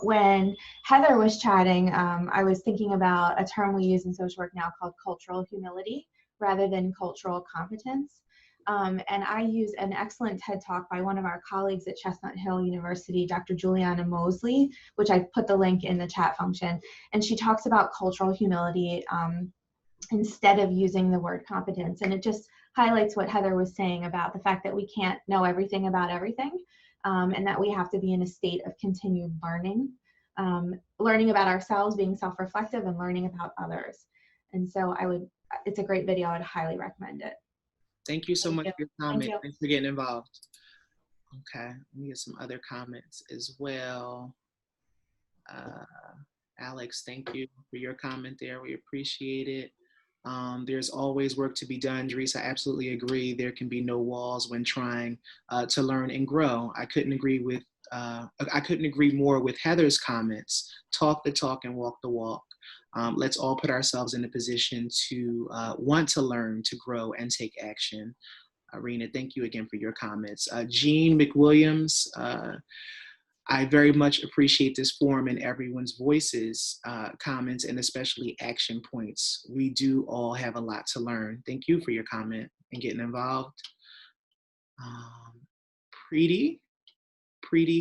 When Heather was chatting, I was thinking about a term we use in social work now called cultural humility rather than cultural competence. And I use an excellent TED Talk by one of our colleagues at Chestnut Hill University, Dr. Juliana Mosley, which I put the link in the chat function. And she talks about cultural humility instead of using the word competence. And it just highlights what Heather was saying about the fact that we can't know everything about everything, and that we have to be in a state of continued learning, learning about ourselves, being self-reflective, and learning about others. And so it's a great video. I'd highly recommend it. Thank you so much for your comment. You. Thanks for getting involved. Okay, let me get some other comments as well. Alex, thank you for your comment there. We appreciate it. There's always work to be done. Dries, I absolutely agree. There can be no walls when trying to learn and grow. I couldn't agree more with Heather's comments. Talk the talk and walk the walk. Let's all put ourselves in a position to want to learn, to grow, and take action. Rena, thank you again for your comments. Jean McWilliams, I very much appreciate this forum and everyone's voices, comments, and especially action points. We do all have a lot to learn. Thank you for your comment and getting involved. Preeti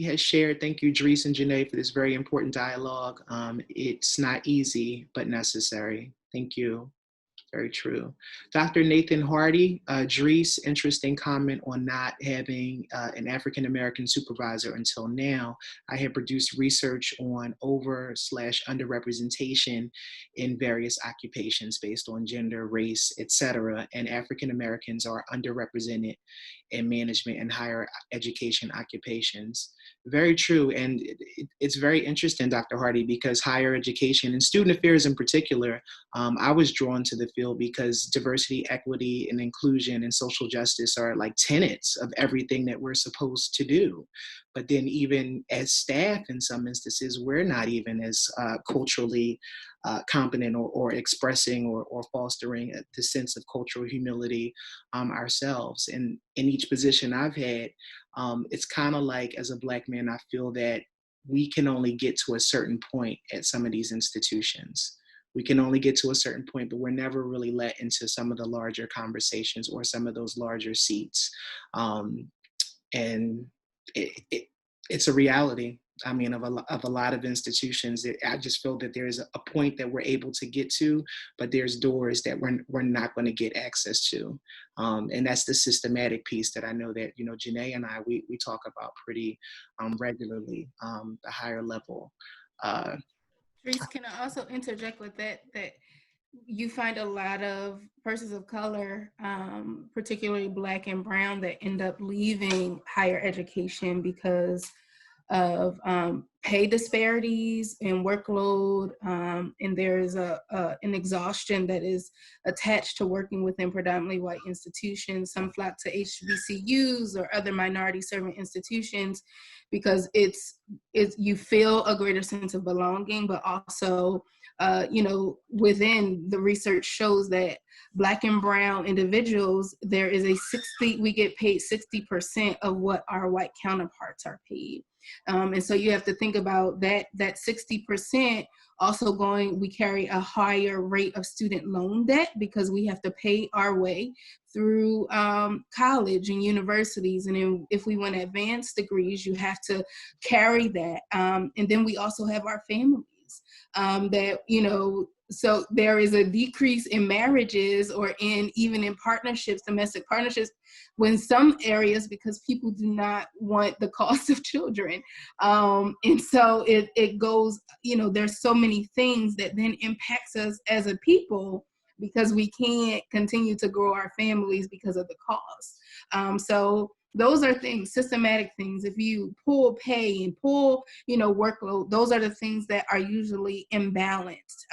has shared, thank you, Dries and Janae, for this very important dialogue. It's not easy, but necessary. Thank you. Very true. Dr. Nathan Hardy, Dries, interesting comment on not having an African-American supervisor until now. I have produced research on over/underrepresentation in various occupations based on gender, race, etc. And African-Americans are underrepresented in management and higher education occupations. Very true. And it's very interesting, Dr. Hardy, because higher education and student affairs in particular, I was drawn to the field feel, because diversity, equity, and inclusion and social justice are like tenets of everything that we're supposed to do. But then even as staff, in some instances, we're not even as culturally competent or expressing or fostering the sense of cultural humility ourselves. And in each position I've had, it's kind of like, as a Black man, I feel that we can only get to a certain point at some of these institutions. We can only get to a certain point, but we're never really let into some of the larger conversations or some of those larger seats. And it's a reality. I mean, of a lot of institutions, I just feel that there's a point that we're able to get to, but there's doors that we're not going to get access to. And that's the systematic piece that I know that, you know, Janae and I, we talk about pretty regularly, the higher level. Reese, can I also interject with that you find a lot of persons of color, particularly Black and Brown, that end up leaving higher education because of pay disparities and workload, and there's an exhaustion that is attached to working within predominantly white institutions. Some flock to HBCUs or other minority serving institutions because it's you feel a greater sense of belonging, but also within the research shows that Black and Brown individuals, there is we get paid 60% of what our white counterparts are paid. And so you have to think about that 60% also we carry a higher rate of student loan debt because we have to pay our way through college and universities. And then if we want advanced degrees, you have to carry that. And then we also have our families that, so there is a decrease in marriages or even in partnerships, domestic partnerships, when some areas, because people do not want the cost of children. And so it goes, there's so many things that then impacts us as a people because we can't continue to grow our families because of the cost. So those are things, systematic things. If you pull pay and pull, workload, those are the things that are usually imbalanced.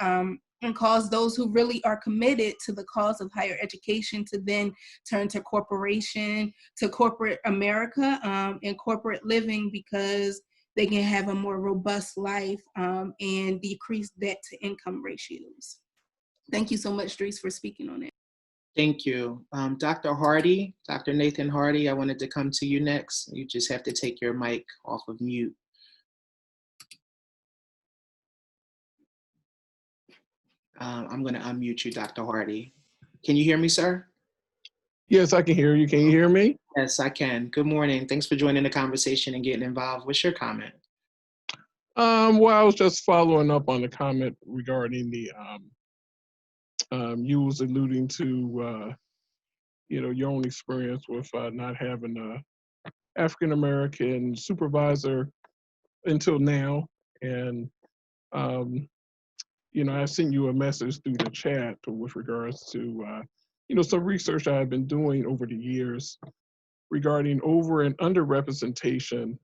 And cause those who really are committed to the cause of higher education to then turn to corporate America and corporate living because they can have a more robust life and decrease debt to income ratios. Thank you so much, Dries, for speaking on it. Thank you. Dr. Hardy, Dr. Nathan Hardy, I wanted to come to you next. You just have to take your mic off of mute. I'm going to unmute you, Dr. Hardy. Can you hear me, sir? Yes, I can hear you. Can you hear me? Yes, I can. Good morning. Thanks for joining the conversation and getting involved. What's your comment? Well, I was just following up on the comment regarding the, you was alluding to, your own experience with not having a African-American supervisor until now. And, I sent you a message through the chat with regards to, some research I have been doing over the years regarding over and underrepresentation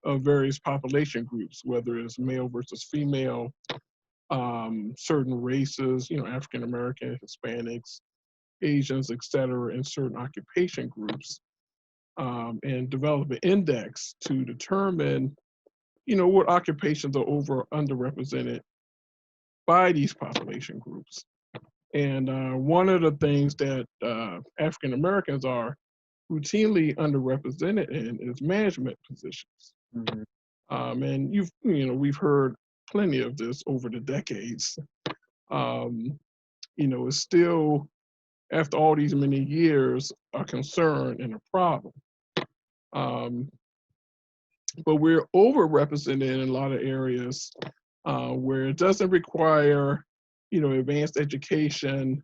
of various population groups, whether it's male versus female, certain races, African-American, Hispanics, Asians, et cetera, in certain occupation groups, and develop an index to determine, what occupations are over or underrepresented by these population groups. And one of the things that African Americans are routinely underrepresented in is management positions. Mm-hmm. And we've heard plenty of this over the decades. It's still, after all these many years, a concern and a problem. But we're overrepresented in a lot of areas where it doesn't require, advanced education,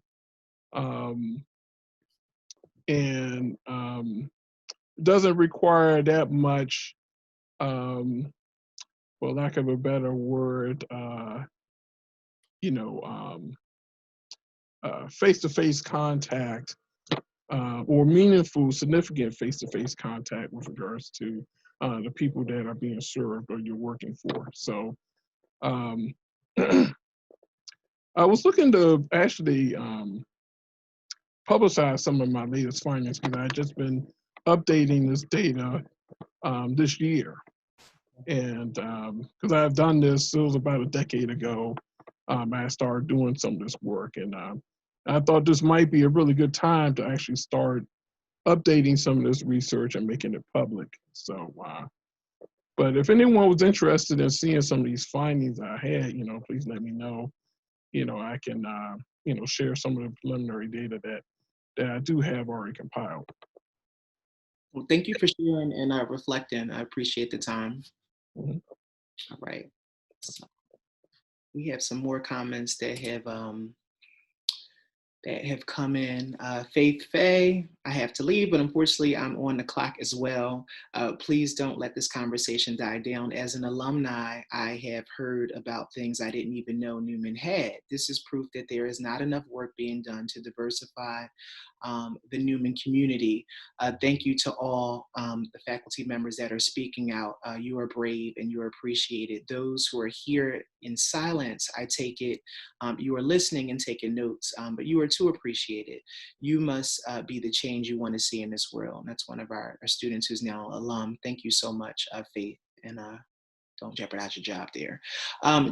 and doesn't require that much, for lack of a better word, face-to-face contact or meaningful, significant face-to-face contact with regards to the people that are being served or you're working for. So I was looking to actually publicize some of my latest findings because I've just been updating this data this year. And because I've done this, it was about a decade ago, I started doing some of this work. And I thought this might be a really good time to actually start updating some of this research and making it public. So, but if anyone was interested in seeing some of these findings I had, please let me know. I can, share some of the preliminary data that I do have already compiled. Well, thank you for sharing and reflecting. I appreciate the time. Mm-hmm. All right. So we have some more comments that have come in. Faith Faye, I have to leave, but unfortunately I'm on the clock as well. Please don't let this conversation die down. As an alumni, I have heard about things I didn't even know Neumann had. This is proof that there is not enough work being done to diversify the Neumann community. Thank you to all the faculty members that are speaking out. You are brave and you are appreciated. Those who are here in silence, I take it, you are listening and taking notes, but you are too appreciated. You must be the change you want to see in this world. And that's one of our students who's now alum. Thank you so much, Faith, and don't jeopardize your job there.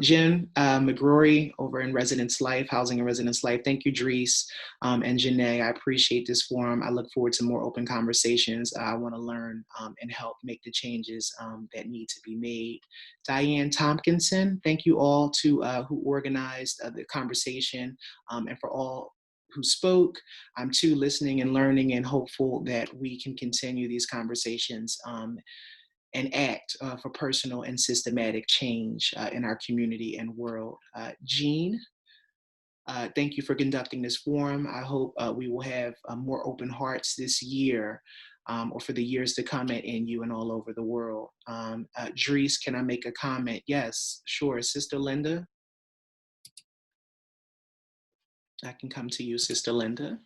Jen McGrory over in Residence Life, Housing and Residence Life. Thank you, Dries and Janae. I appreciate this forum. I look forward to more open conversations. I want to learn and help make the changes that need to be made. Diane Tompkinson, thank you all to who organized the conversation and for all who spoke. I'm too listening and learning and hopeful that we can continue these conversations and act for personal and systematic change in our community and world. Jean, thank you for conducting this forum. I hope we will have more open hearts this year or for the years to come at NU and all over the world. Dries, can I make a comment? Yes, sure. Sister Linda? I can come to you, Sister Linda.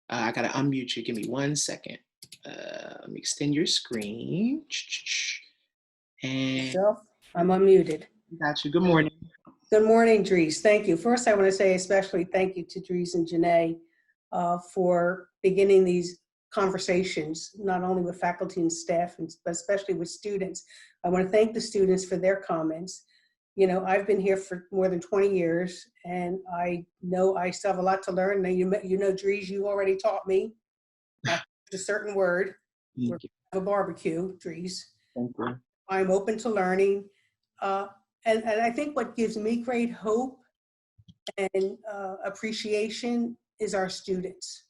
I gotta unmute you. Give me 1 second. Let me extend your screen. And I'm unmuted. Got you. Good morning. Good morning, Dries. Thank you. First, I want to say especially thank you to Dries and Janae for beginning these conversations, not only with faculty and staff, but especially with students. I want to thank the students for their comments. I've been here for more than 20 years, and I know I still have a lot to learn. Now, you know, Dries, you already taught me a certain word. We're gonna have a barbecue, Dries. Thank you. I'm open to learning. And I think what gives me great hope and appreciation is our students.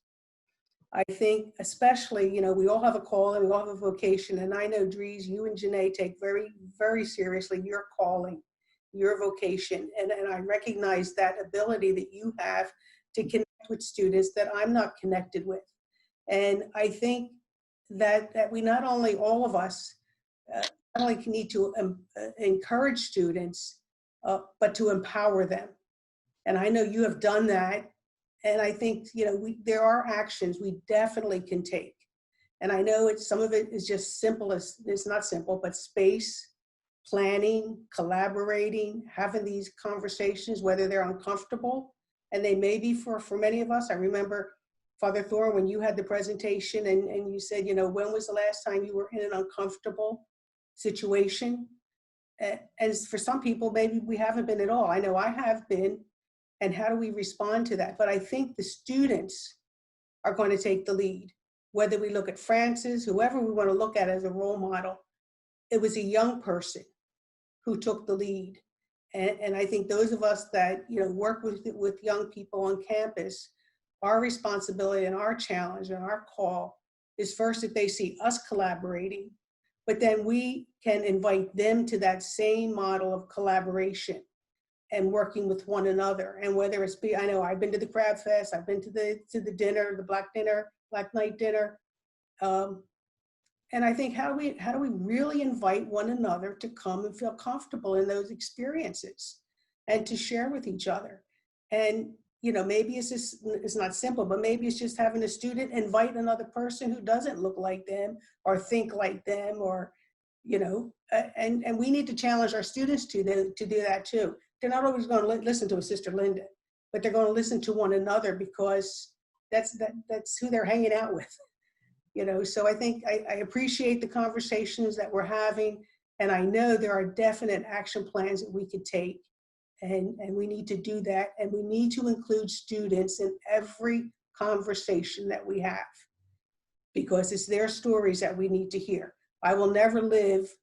I think especially, we all have a call and we all have a vocation. And I know, Dries, you and Janae take very, very seriously your calling, your vocation. And I recognize that ability that you have to connect with students that I'm not connected with. And I think that we not only, all of us, not only need to encourage students, but to empower them. And I know you have done that. And I think, there are actions we definitely can take. And I know some of it is just simple as, it's not simple, but space, planning, collaborating, having these conversations, whether they're uncomfortable, and they may be for many of us. I remember, Father Thor, when you had the presentation and you said, when was the last time you were in an uncomfortable situation? And for some people, maybe we haven't been at all. I know I have been. And how do we respond to that? But I think the students are going to take the lead. Whether we look at Francis, whoever we want to look at as a role model, it was a young person who took the lead. And I think those of us that work with young people on campus, our responsibility and our challenge and our call is first that they see us collaborating, but then we can invite them to that same model of collaboration and working with one another. And whether it's I know I've been to the Crab Fest, I've been to the dinner, the Black Night dinner. And I think how do we really invite one another to come and feel comfortable in those experiences and to share with each other? And maybe it's not simple, but maybe it's just having a student invite another person who doesn't look like them or think like them, or and we need to challenge our students to do that too. They're not always going to listen to a Sister Linda, but they're going to listen to one another, because that's who they're hanging out with. So I think I appreciate the conversations that we're having, and I know there are definite action plans that we could take, and we need to do that, and we need to include students in every conversation that we have, because it's their stories that we need to hear. I will never live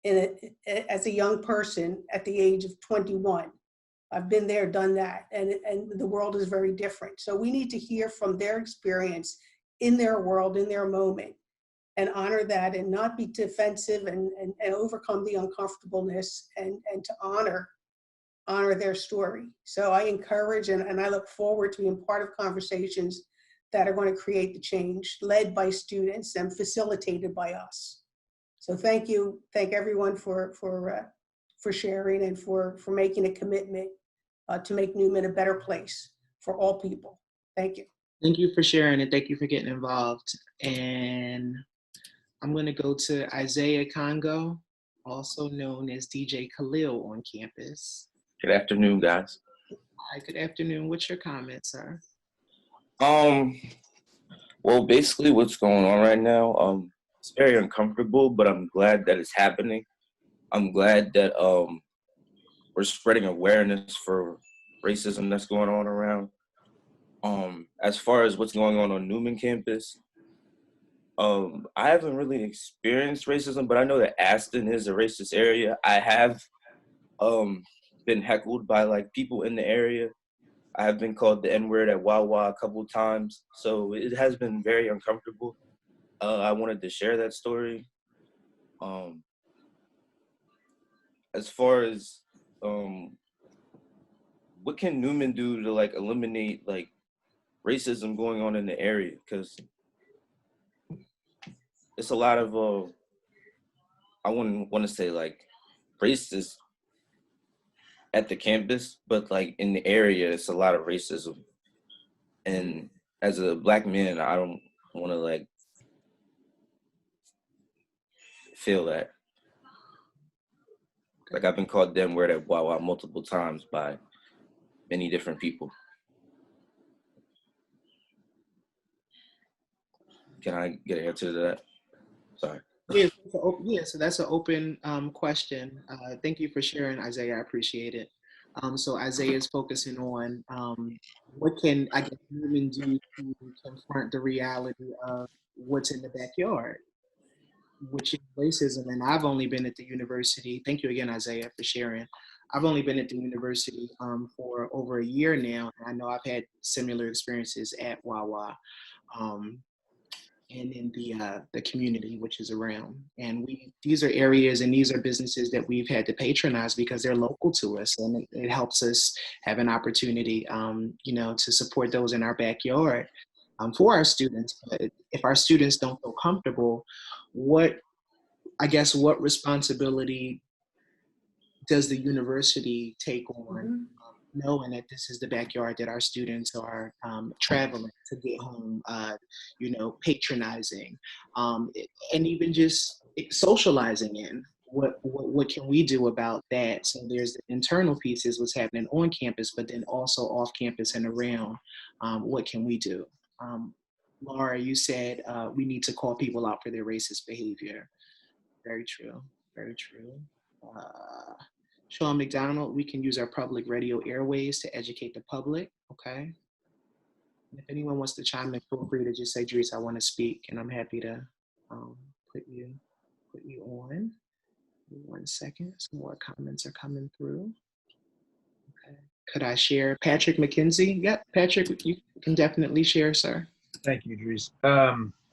as a young person at the age of 21. I've been there, done that, and the world is very different. So we need to hear from their experience in their world, in their moment, and honor that, and not be defensive, and overcome the uncomfortableness, and to honor their story. So I encourage and I look forward to being part of conversations that are going to create the change, led by students and facilitated by us. So thank you, thank everyone for sharing and for making a commitment to make Neumann a better place for all people. Thank you. Thank you for sharing, and thank you for getting involved. And I'm going to go to Isaiah Congo, also known as DJ Khalil on campus. Good afternoon, guys. Hi, good afternoon. What's your comment, sir? Well, basically what's going on right now, it's very uncomfortable, but I'm glad that it's happening. I'm glad that we're spreading awareness for racism that's going on around. As far as what's going on Neumann campus, I haven't really experienced racism, but I know that Aston is a racist area. I have been heckled by like people in the area. I have been called the N-word at Wawa a couple times, so it has been very uncomfortable. I wanted to share that story. As far as what can Neumann do to like eliminate like racism going on in the area? Because it's a lot of I wouldn't want to say like racist at the campus, but like in the area, it's a lot of racism. And as a Black man, I don't want to like feel that. Like I've been called them word at Wawa multiple times by many different people. Can I get an answer to that? Sorry. Yeah, so that's an open question. Thank you for sharing, Isaiah. I appreciate it. So Isaiah is focusing on what can, I guess, women do to confront the reality of what's in the backyard, which is racism. And I've only been at the university. Thank you again, Isaiah, for sharing. I've only been at the university for over a year now. And I know I've had similar experiences at Wawa. And in the community which is around. And these are areas and these are businesses that we've had to patronize because they're local to us, and it helps us have an opportunity, to support those in our backyard for our students. But if our students don't feel comfortable, what responsibility does the university take on knowing that this is the backyard that our students are traveling to get home, patronizing, and even just socializing in? What can we do about that? So there's the internal pieces, what's happening on campus, but then also off campus and around. What can we do? Laura, you said we need to call people out for their racist behavior. Very true, very true. Sean McDonald, we can use our public radio airways to educate the public, okay? And if anyone wants to chime in, feel free to just say, Dries, I want to speak, and I'm happy to put you on. 1 second, some more comments are coming through. Okay. Could I share Patrick McKenzie? Yep, Patrick, you can definitely share, sir. Thank you, Dries.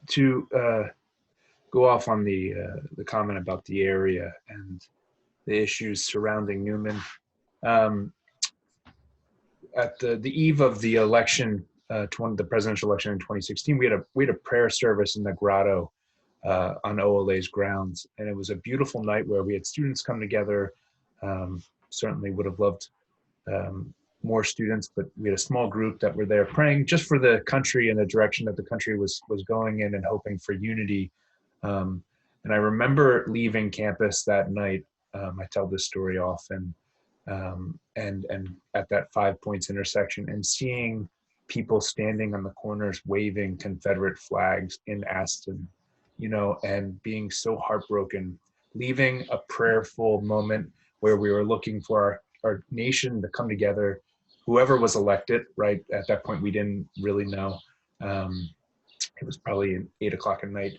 To go off on the comment about the area and the issues surrounding Neumann. At the eve of the election, the presidential election in 2016, we had a prayer service in the grotto on OLA's grounds, and it was a beautiful night where we had students come together. Certainly would have loved more students, but we had a small group that were there praying just for the country and the direction that the country was going in, and hoping for unity. And I remember leaving campus that night. I tell this story often, and at that 5 Points intersection, and seeing people standing on the corners waving Confederate flags in Aston, you know, and being so heartbroken, leaving a prayerful moment where we were looking for our nation to come together, whoever was elected, right? At that point, we didn't really know. It was probably 8 o'clock at night.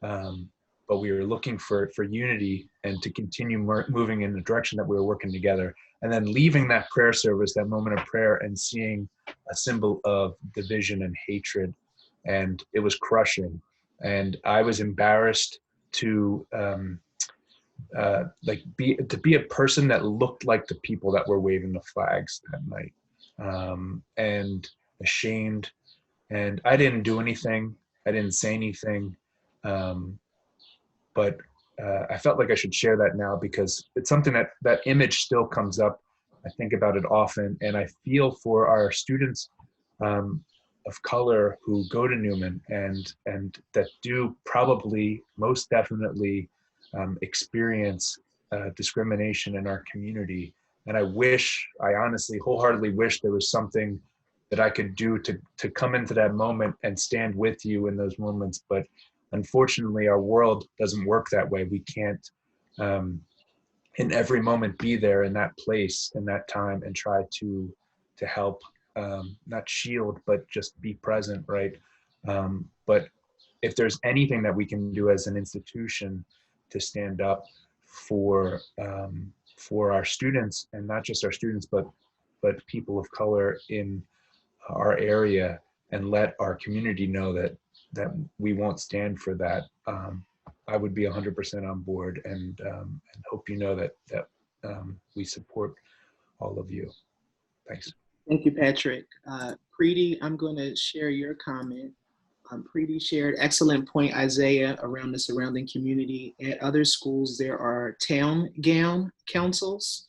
But we were looking for unity and to continue moving in the direction that we were working together. And then leaving that prayer service, that moment of prayer, and seeing a symbol of division and hatred. And it was crushing. And I was embarrassed to be a person that looked like the people that were waving the flags that night, and ashamed. And I didn't do anything. I didn't say anything. But I felt like I should share that now because it's something that image still comes up. I think about it often, and I feel for our students of color who go to Neumann and that do probably most definitely experience discrimination in our community. And I honestly wholeheartedly wish there was something that I could do to come into that moment and stand with you in those moments. But unfortunately, our world doesn't work that way. We can't in every moment be there in that place, in that time, and try to help, not shield, but just be present, right? But if there's anything that we can do as an institution to stand up for our students, and not just our students, but people of color in our area, and let our community know that we won't stand for that, I would be 100% on board, and hope you know that we support all of you. Thanks. Thank you, Patrick. Preeti, I'm going to share your comment. Preeti shared excellent point, Isaiah, around the surrounding community. At other schools, there are town gown councils,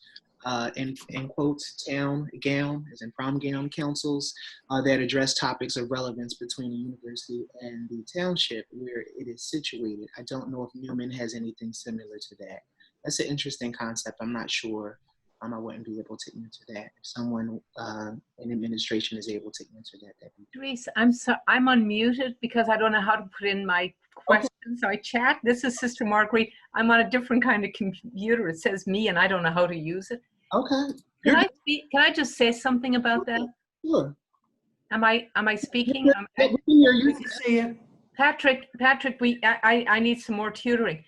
in quotes, town gown, as in prom gown councils, that address topics of relevance between the university and the township where it is situated. I don't know if Neumann has anything similar to that. That's an interesting concept. I'm not sure. I wouldn't be able to answer that. If someone in administration is able to answer that, that'd be great. Therese, I'm unmuted because I don't know how to put in my questions. Okay. So I chat. This is Sister Marguerite. I'm on a different kind of computer. It says me, and I don't know how to use it. Okay. Can I speak? Can I just say something about that? Sure. Am I speaking? Patrick, I need some more tutoring.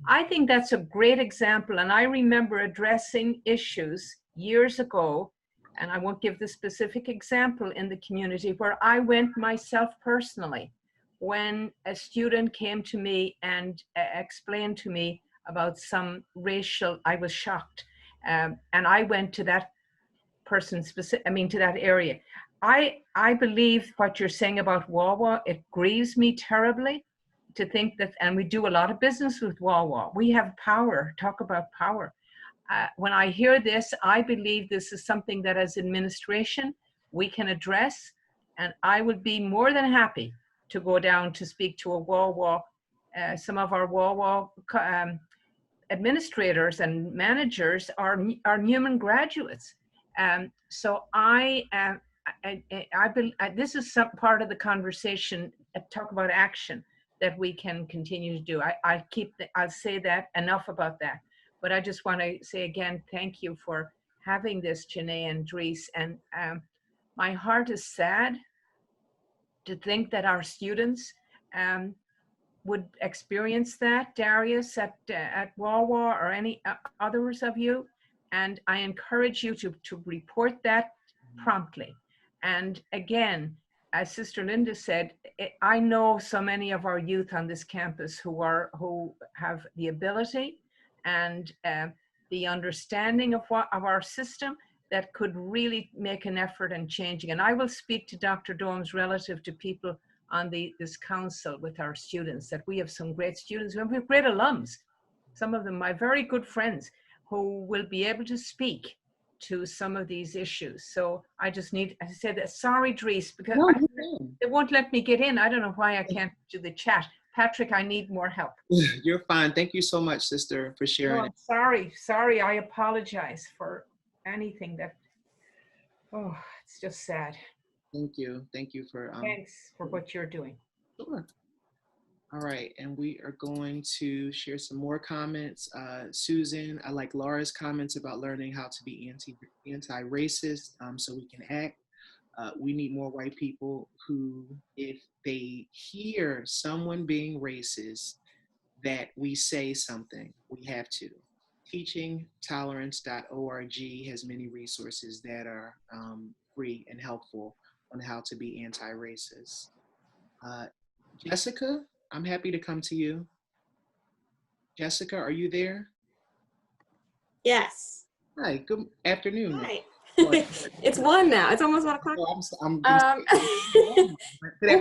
I think that's a great example, and I remember addressing issues years ago, and I won't give the specific example in the community, where I went myself personally when a student came to me and explained to me about some racial, I was shocked, and I went to that person to that area. I believe what you're saying about Wawa, it grieves me terribly to think that, and we do a lot of business with Wawa. We have power, talk about power. When I hear this, I believe this is something that as administration, we can address, and I would be more than happy to go down to speak to a Wawa, some of our Wawa administrators and managers are Neumann graduates. So this is some part of the conversation, talk about action that we can continue to do. I'll say that enough about that. But I just want to say again, thank you for having this, Janae and Dries. And my heart is sad to think that our students would experience that, Darius, at Wawa or any others of you. And I encourage you to report that promptly. And again, as Sister Linda said, I know so many of our youth on this campus who have the ability and the understanding of our system that could really make an effort in changing. And I will speak to Dr. Domes relative to people on this council with our students, that we have some great students, we have great alums, some of them my very good friends, who will be able to speak to some of these issues. So I just need to say that, sorry, Dries, because they won't let me get in. I don't know why I can't do the chat. Patrick, I need more help. You're fine. Thank you so much, sister, for sharing. No, I'm sorry. I apologize for anything that, it's just sad. Thank you. Thank you for. Thanks for what you're doing. Sure. All right, and we are going to share some more comments. Susan, I like Laura's comments about learning how to be anti-racist so we can act. We need more white people who, if they hear someone being racist, that we say something. We have to. Teachingtolerance.org has many resources that are free and helpful on how to be anti-racist. Jessica, I'm happy to come to you. Jessica, are you there? Yes. Hi, good afternoon. Hi. It's 1 now. It's almost 1 o'clock. Oh, I'm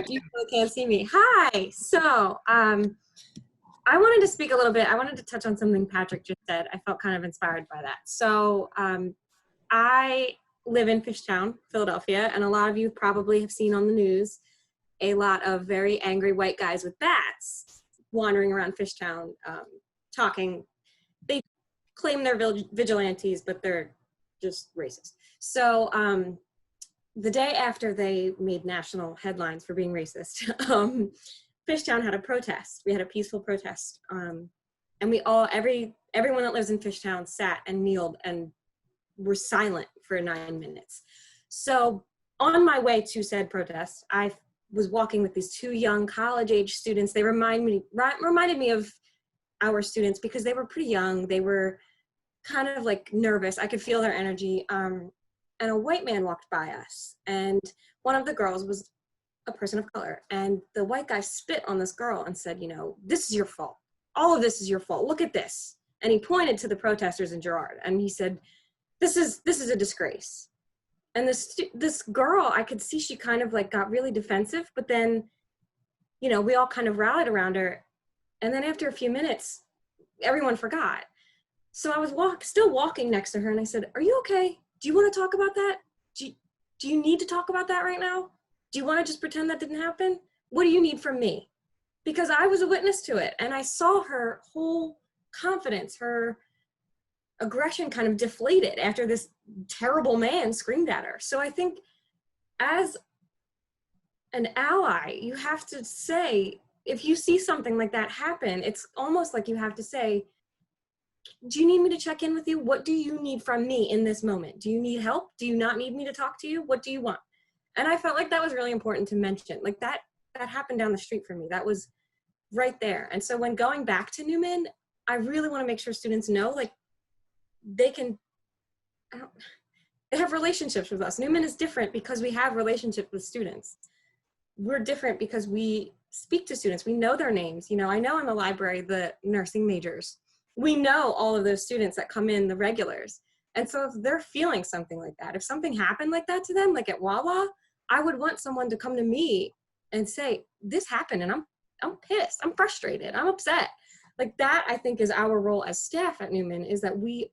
you really can't see me. Hi. So, I wanted to speak a little bit. I wanted to touch on something Patrick just said. I felt kind of inspired by that. So, I live in Fishtown, Philadelphia, and a lot of you probably have seen on the news a lot of very angry white guys with bats wandering around Fishtown, talking. They claim they're vigilantes, but they're just racist. So the day after they made national headlines for being racist, Fishtown had a protest. We had a peaceful protest, and we all, everyone that lives in Fishtown sat and kneeled and were silent for 9 minutes. So on my way to said protest, I was walking with these 2 young college-age students. They reminded me of our students because they were pretty young. They were kind of like nervous. I could feel their energy. And a white man walked by us, and one of the girls was a person of color, and the white guy spit on this girl and said, you know, this is your fault. All of this is your fault. Look at this. And he pointed to the protesters in Girard, and he said, this is a disgrace. And this girl, I could see she kind of like got really defensive, but then, you know, we all kind of rallied around her. And then after a few minutes, everyone forgot. So I was still walking next to her, and I said, are you okay? Do you want to talk about that? Do you need to talk about that right now? Do you want to just pretend that didn't happen? What do you need from me? Because I was a witness to it, and I saw her whole confidence, her aggression kind of deflated after this terrible man screamed at her. So I think as an ally, you have to say, if you see something like that happen, it's almost like you have to say, do you need me to check in with you? What do you need from me in this moment? Do you need help? Do you not need me to talk to you? What do you want? And I felt like that was really important to mention. Like that happened down the street for me. That was right there. And so when going back to Neumann, I really want to make sure students know, like, they have relationships with us. Neumann is different because we have relationships with students. We're different because we speak to students. We know their names. You know, I know in the library, the nursing majors. We know all of those students that come in, the regulars. And so if they're feeling something like that, if something happened like that to them, like at Wawa, I would want someone to come to me and say, this happened and I'm pissed, I'm frustrated, I'm upset. Like that, I think, is our role as staff at Neumann, is that we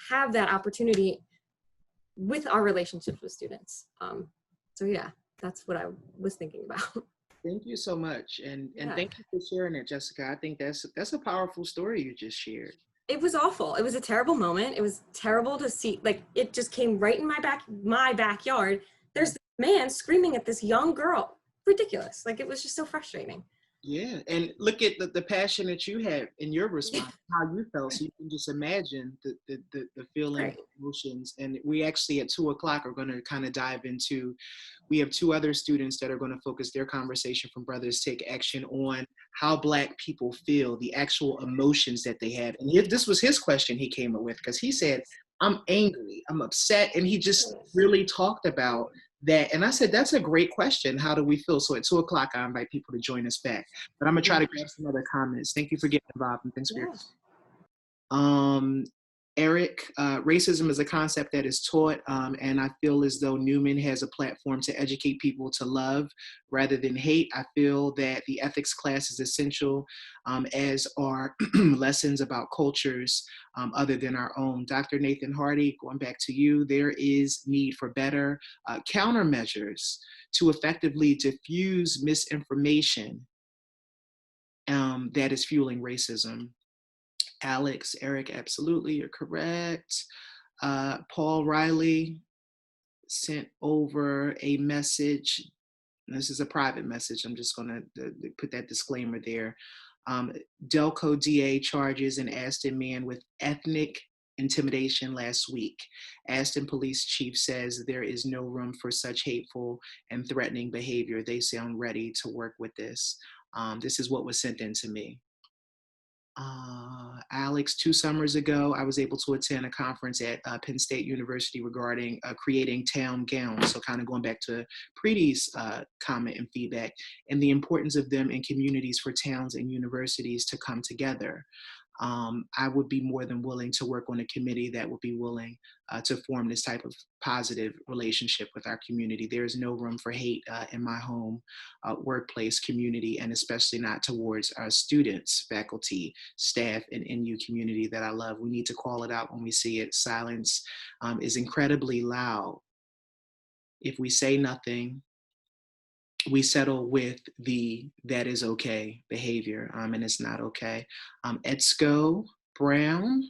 have that opportunity with our relationships with students. So yeah, that's what I was thinking about. Thank you so much. And Yeah. Thank you for sharing it, Jessica. I think that's a powerful story you just shared. It was awful. It was a terrible moment. It was terrible to see, like, it just came right in my backyard. There's this man screaming at this young girl. Ridiculous. Like, it was just so frustrating. Yeah, and look at the passion that you have in your response, how you felt. So you can just imagine the feeling, right, emotions. And we actually at 2:00 are going to kind of dive into, we have 2 other students that are going to focus their conversation from Brothers Take Action on how Black people feel, the actual emotions that they have. And this was his question he came up with, because he said, I'm angry, I'm upset. And he just really talked about that. And I said, that's a great question. How do we feel? So at 2:00, I invite people to join us back. But I'm gonna try to grab some other comments. Thank you for getting involved, and thanks for your Eric, racism is a concept that is taught, and I feel as though Neumann has a platform to educate people to love rather than hate. I feel that the ethics class is essential, as are lessons about cultures other than our own. Dr. Nathan Hardy, going back to you, there is need for better countermeasures to effectively diffuse misinformation that is fueling racism. Alex, Eric, absolutely, you're correct. Paul Riley sent over a message. This is a private message. I'm just going to put that disclaimer there. Delco DA charges an Aston man with ethnic intimidation last week. Aston Police Chief says there is no room for such hateful and threatening behavior. They sound ready to work with this. This is what was sent in to me. Alex, 2 summers ago, I was able to attend a conference at Penn State University regarding creating town gowns. So kind of going back to Preeti's comment and feedback, and the importance of them in communities for towns and universities to come together. I would be more than willing to work on a committee that would be willing to form this type of positive relationship with our community. There is no room for hate in my home, workplace, community, and especially not towards our students, faculty, staff, and NU community that I love. We need to call it out when we see it. Silence is incredibly loud. If we say nothing, we settle with the "that is okay" behavior, and it's not okay. Edsco Brown.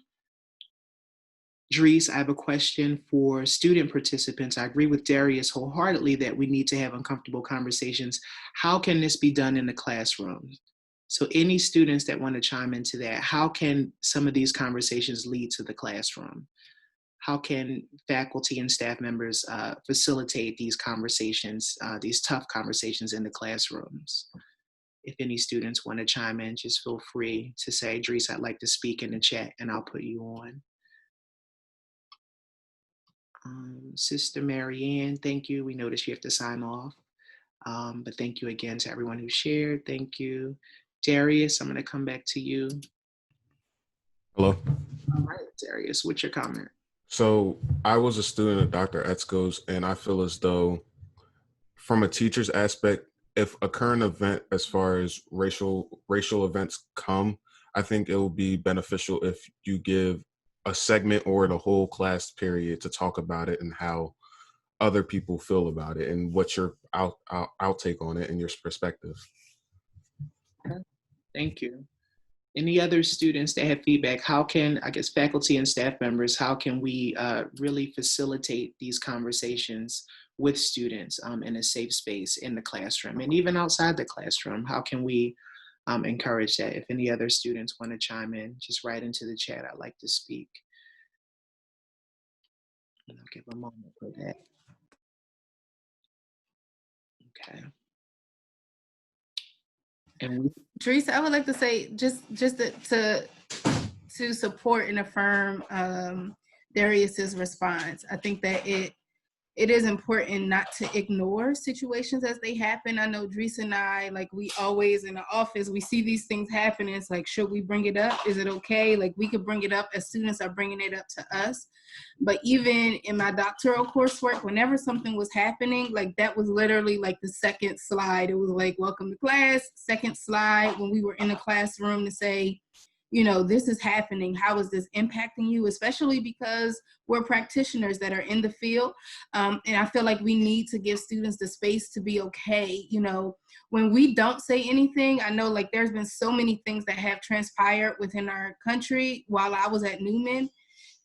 Dries, I have a question for student participants. I agree with Darius wholeheartedly that we need to have uncomfortable conversations. How can this be done in the classroom? So any students that want to chime into that, how can some of these conversations lead to the classroom? How can faculty and staff members facilitate these conversations, these tough conversations in the classrooms? If any students want to chime in, just feel free to say, Dries, I'd like to speak in the chat, and I'll put you on. Sister Marianne, thank you. We noticed you have to sign off. But thank you again to everyone who shared. Thank you. Darius, I'm going to come back to you. Hello. All right, Darius, what's your comment? So I was a student of Dr. Etzko's, and I feel as though from a teacher's aspect, if a current event as far as racial events come, I think it will be beneficial if you give a segment or the whole class period to talk about it and how other people feel about it and what's your outtake on it and your perspective. Okay. Thank you. Any other students that have feedback? How can, I guess, faculty and staff members, how can we really facilitate these conversations with students in a safe space in the classroom and even outside the classroom? How can we encourage that? If any other students want to chime in, just write into the chat, I'd like to speak. And I'll give a moment for that. Okay. And Teresa, I would like to say just to support and affirm Darius's response. I think that it is important not to ignore situations as they happen. I know Dries and I, like, we always in the office, we see these things happen. It's like, should we bring it up? Is it okay? Like, we could bring it up as students are bringing it up to us. But even in my doctoral coursework, whenever something was happening, like, that was literally like the second slide. It was like, welcome to class, second slide, when we were in a classroom, to say, you know, this is happening. How is this impacting you? Especially because we're practitioners that are in the field. And I feel like we need to give students the space to be okay. You know, when we don't say anything, I know, like, there's been so many things that have transpired within our country while I was at Neumann.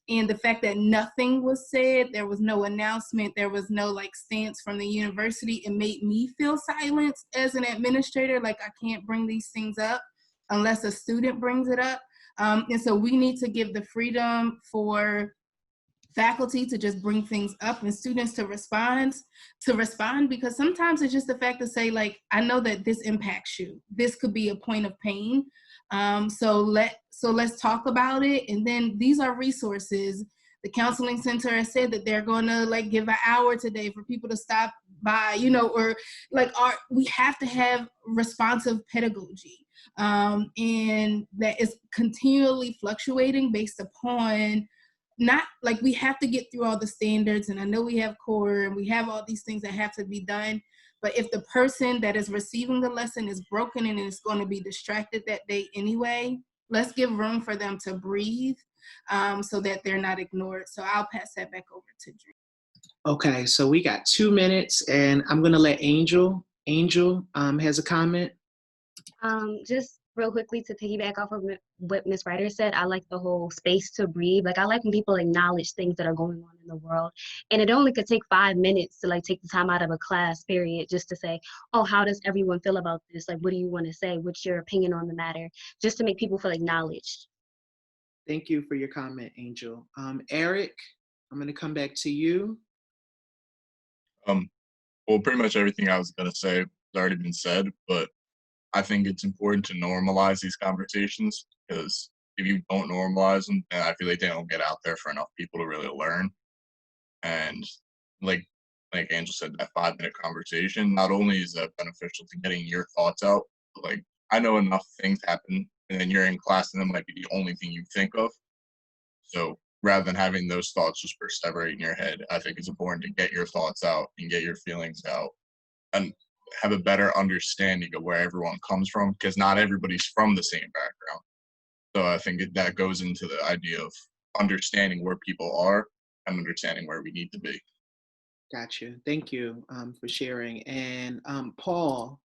And the fact that nothing was said, there was no announcement, there was no, like, stance from the university, it made me feel silenced as an administrator. Like, I can't bring these things up unless a student brings it up. And so we need to give the freedom for faculty to just bring things up and students to respond, because sometimes it's just the fact to say, like, I know that this impacts you. This could be a point of pain. So let's talk about it. And then these are resources. The counseling center has said that they're going to, like, give an hour today for people to stop by, you know, or like, we have to have responsive pedagogy. And that is continually fluctuating based upon, not like, we have to get through all the standards, and I know we have core and we have all these things that have to be done, but if the person that is receiving the lesson is broken and is going to be distracted that day anyway, let's give room for them to breathe, so that they're not ignored. So I'll pass that back over to Drew. okay, so we got 2 minutes, and I'm going to let Angel has a comment. Just real quickly to piggyback off of what Miss Ryder said. I like the whole space to breathe. Like I like when people acknowledge things that are going on in the world. And it only could take 5 minutes to like take the time out of a class period just to say, oh, how does everyone feel about this? Like, what do you want to say? What's your opinion on the matter? Just to make people feel acknowledged. Thank you for your comment, Angel. Eric, I'm going to come back to you. Well, pretty much everything I was going to say has already been said, but I think it's important to normalize these conversations, because if you don't normalize them, then I feel like they don't get out there for enough people to really learn. And like Angel said, that 5-minute conversation, not only is that beneficial to getting your thoughts out, but like I know enough things happen and then you're in class and that might be the only thing you think of. So rather than having those thoughts just perseverate in your head, I think it's important to get your thoughts out and get your feelings out and have a better understanding of where everyone comes from, because not everybody's from the same background. So I think that goes into the idea of understanding where people are and understanding where we need to be. Gotcha. Thank you for sharing. And Paul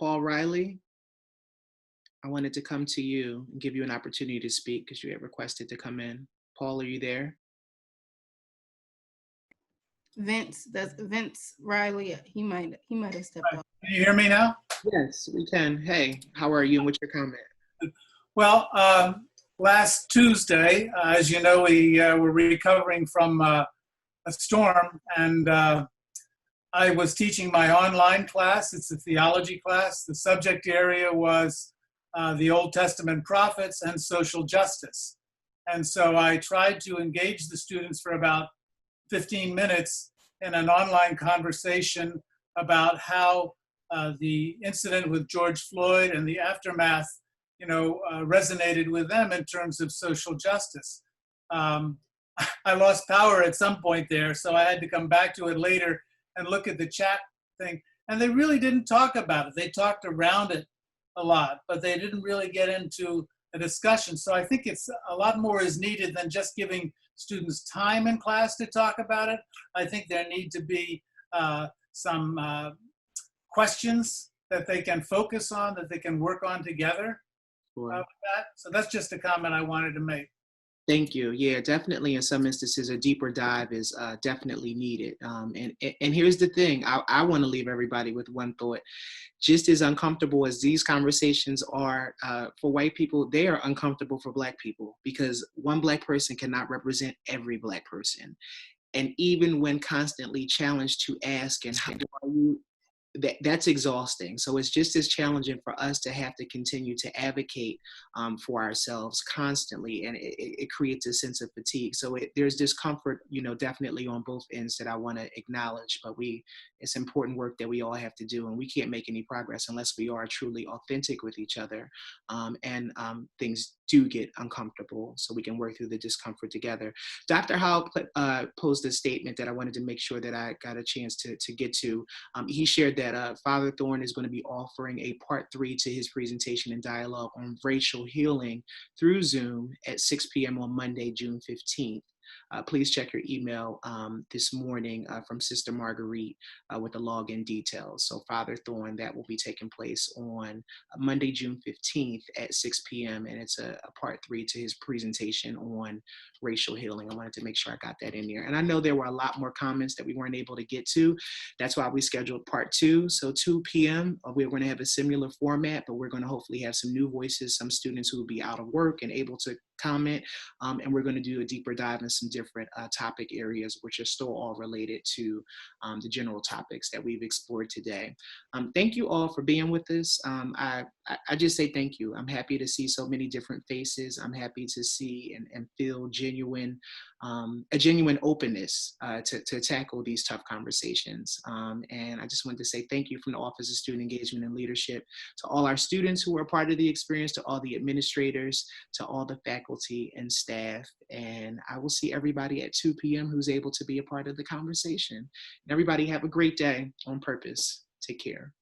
Riley, I wanted to come to you and give you an opportunity to speak because you had requested to come in. Paul, are you there? Vince Riley, he might have stepped off. Can you hear me now? Yes, we can. Hey, how are you and what's your comment? Well, last Tuesday, as you know, we were recovering from a storm, and I was teaching my online class. It's a theology class. The subject area was the Old Testament prophets and social justice. And so I tried to engage the students for about 15 minutes in an online conversation about how the incident with George Floyd and the aftermath, resonated with them in terms of social justice. I lost power at some point there, so I had to come back to it later and look at the chat thing. And they really didn't talk about it. They talked around it a lot, but they didn't really get into a discussion. So I think it's a lot more is needed than just giving students time in class to talk about it. I think there need to be some questions that they can focus on, that they can work on together. With that. So that's just a comment I wanted to make. Thank you. Yeah, definitely in some instances, a deeper dive is definitely needed. And here's the thing, I want to leave everybody with one thought. Just as uncomfortable as these conversations are for white people, they are uncomfortable for Black people, because one Black person cannot represent every Black person. And even when constantly challenged to ask, and how are you, that's exhausting. So it's just as challenging for us to have to continue to advocate for ourselves constantly, and it creates a sense of fatigue. So there's discomfort, definitely on both ends that I want to acknowledge, but it's important work that we all have to do, and we can't make any progress unless we are truly authentic with each other, and things do get uncomfortable, so we can work through the discomfort together. Dr. Howell posed a statement that I wanted to make sure that I got a chance to get to. He shared that Father Thorne is going to be offering a part 3 to his presentation and dialogue on racial healing through Zoom at 6 p.m. on Monday, June 15th. Please check your email this morning from Sister Marguerite with the login details. So Father Thorne, that will be taking place on Monday, June 15th at 6 p.m. And it's a part 3 to his presentation on racial healing. I wanted to make sure I got that in there. And I know there were a lot more comments that we weren't able to get to. That's why we scheduled part 2. So 2 p.m., we're going to have a similar format, but we're going to hopefully have some new voices, some students who will be out of work and able to comment. And we're going to do a deeper dive in some different topic areas, which are still all related to the general topics that we've explored today. Thank you all for being with us. I just say thank you. I'm happy to see so many different faces. I'm happy to see and feel a genuine openness to tackle these tough conversations. And I just wanted to say thank you from the Office of Student Engagement and Leadership to all our students who are part of the experience, to all the administrators, to all the faculty and staff. And I will see everybody at 2 p.m. who's able to be a part of the conversation. And everybody have a great day on purpose. Take care.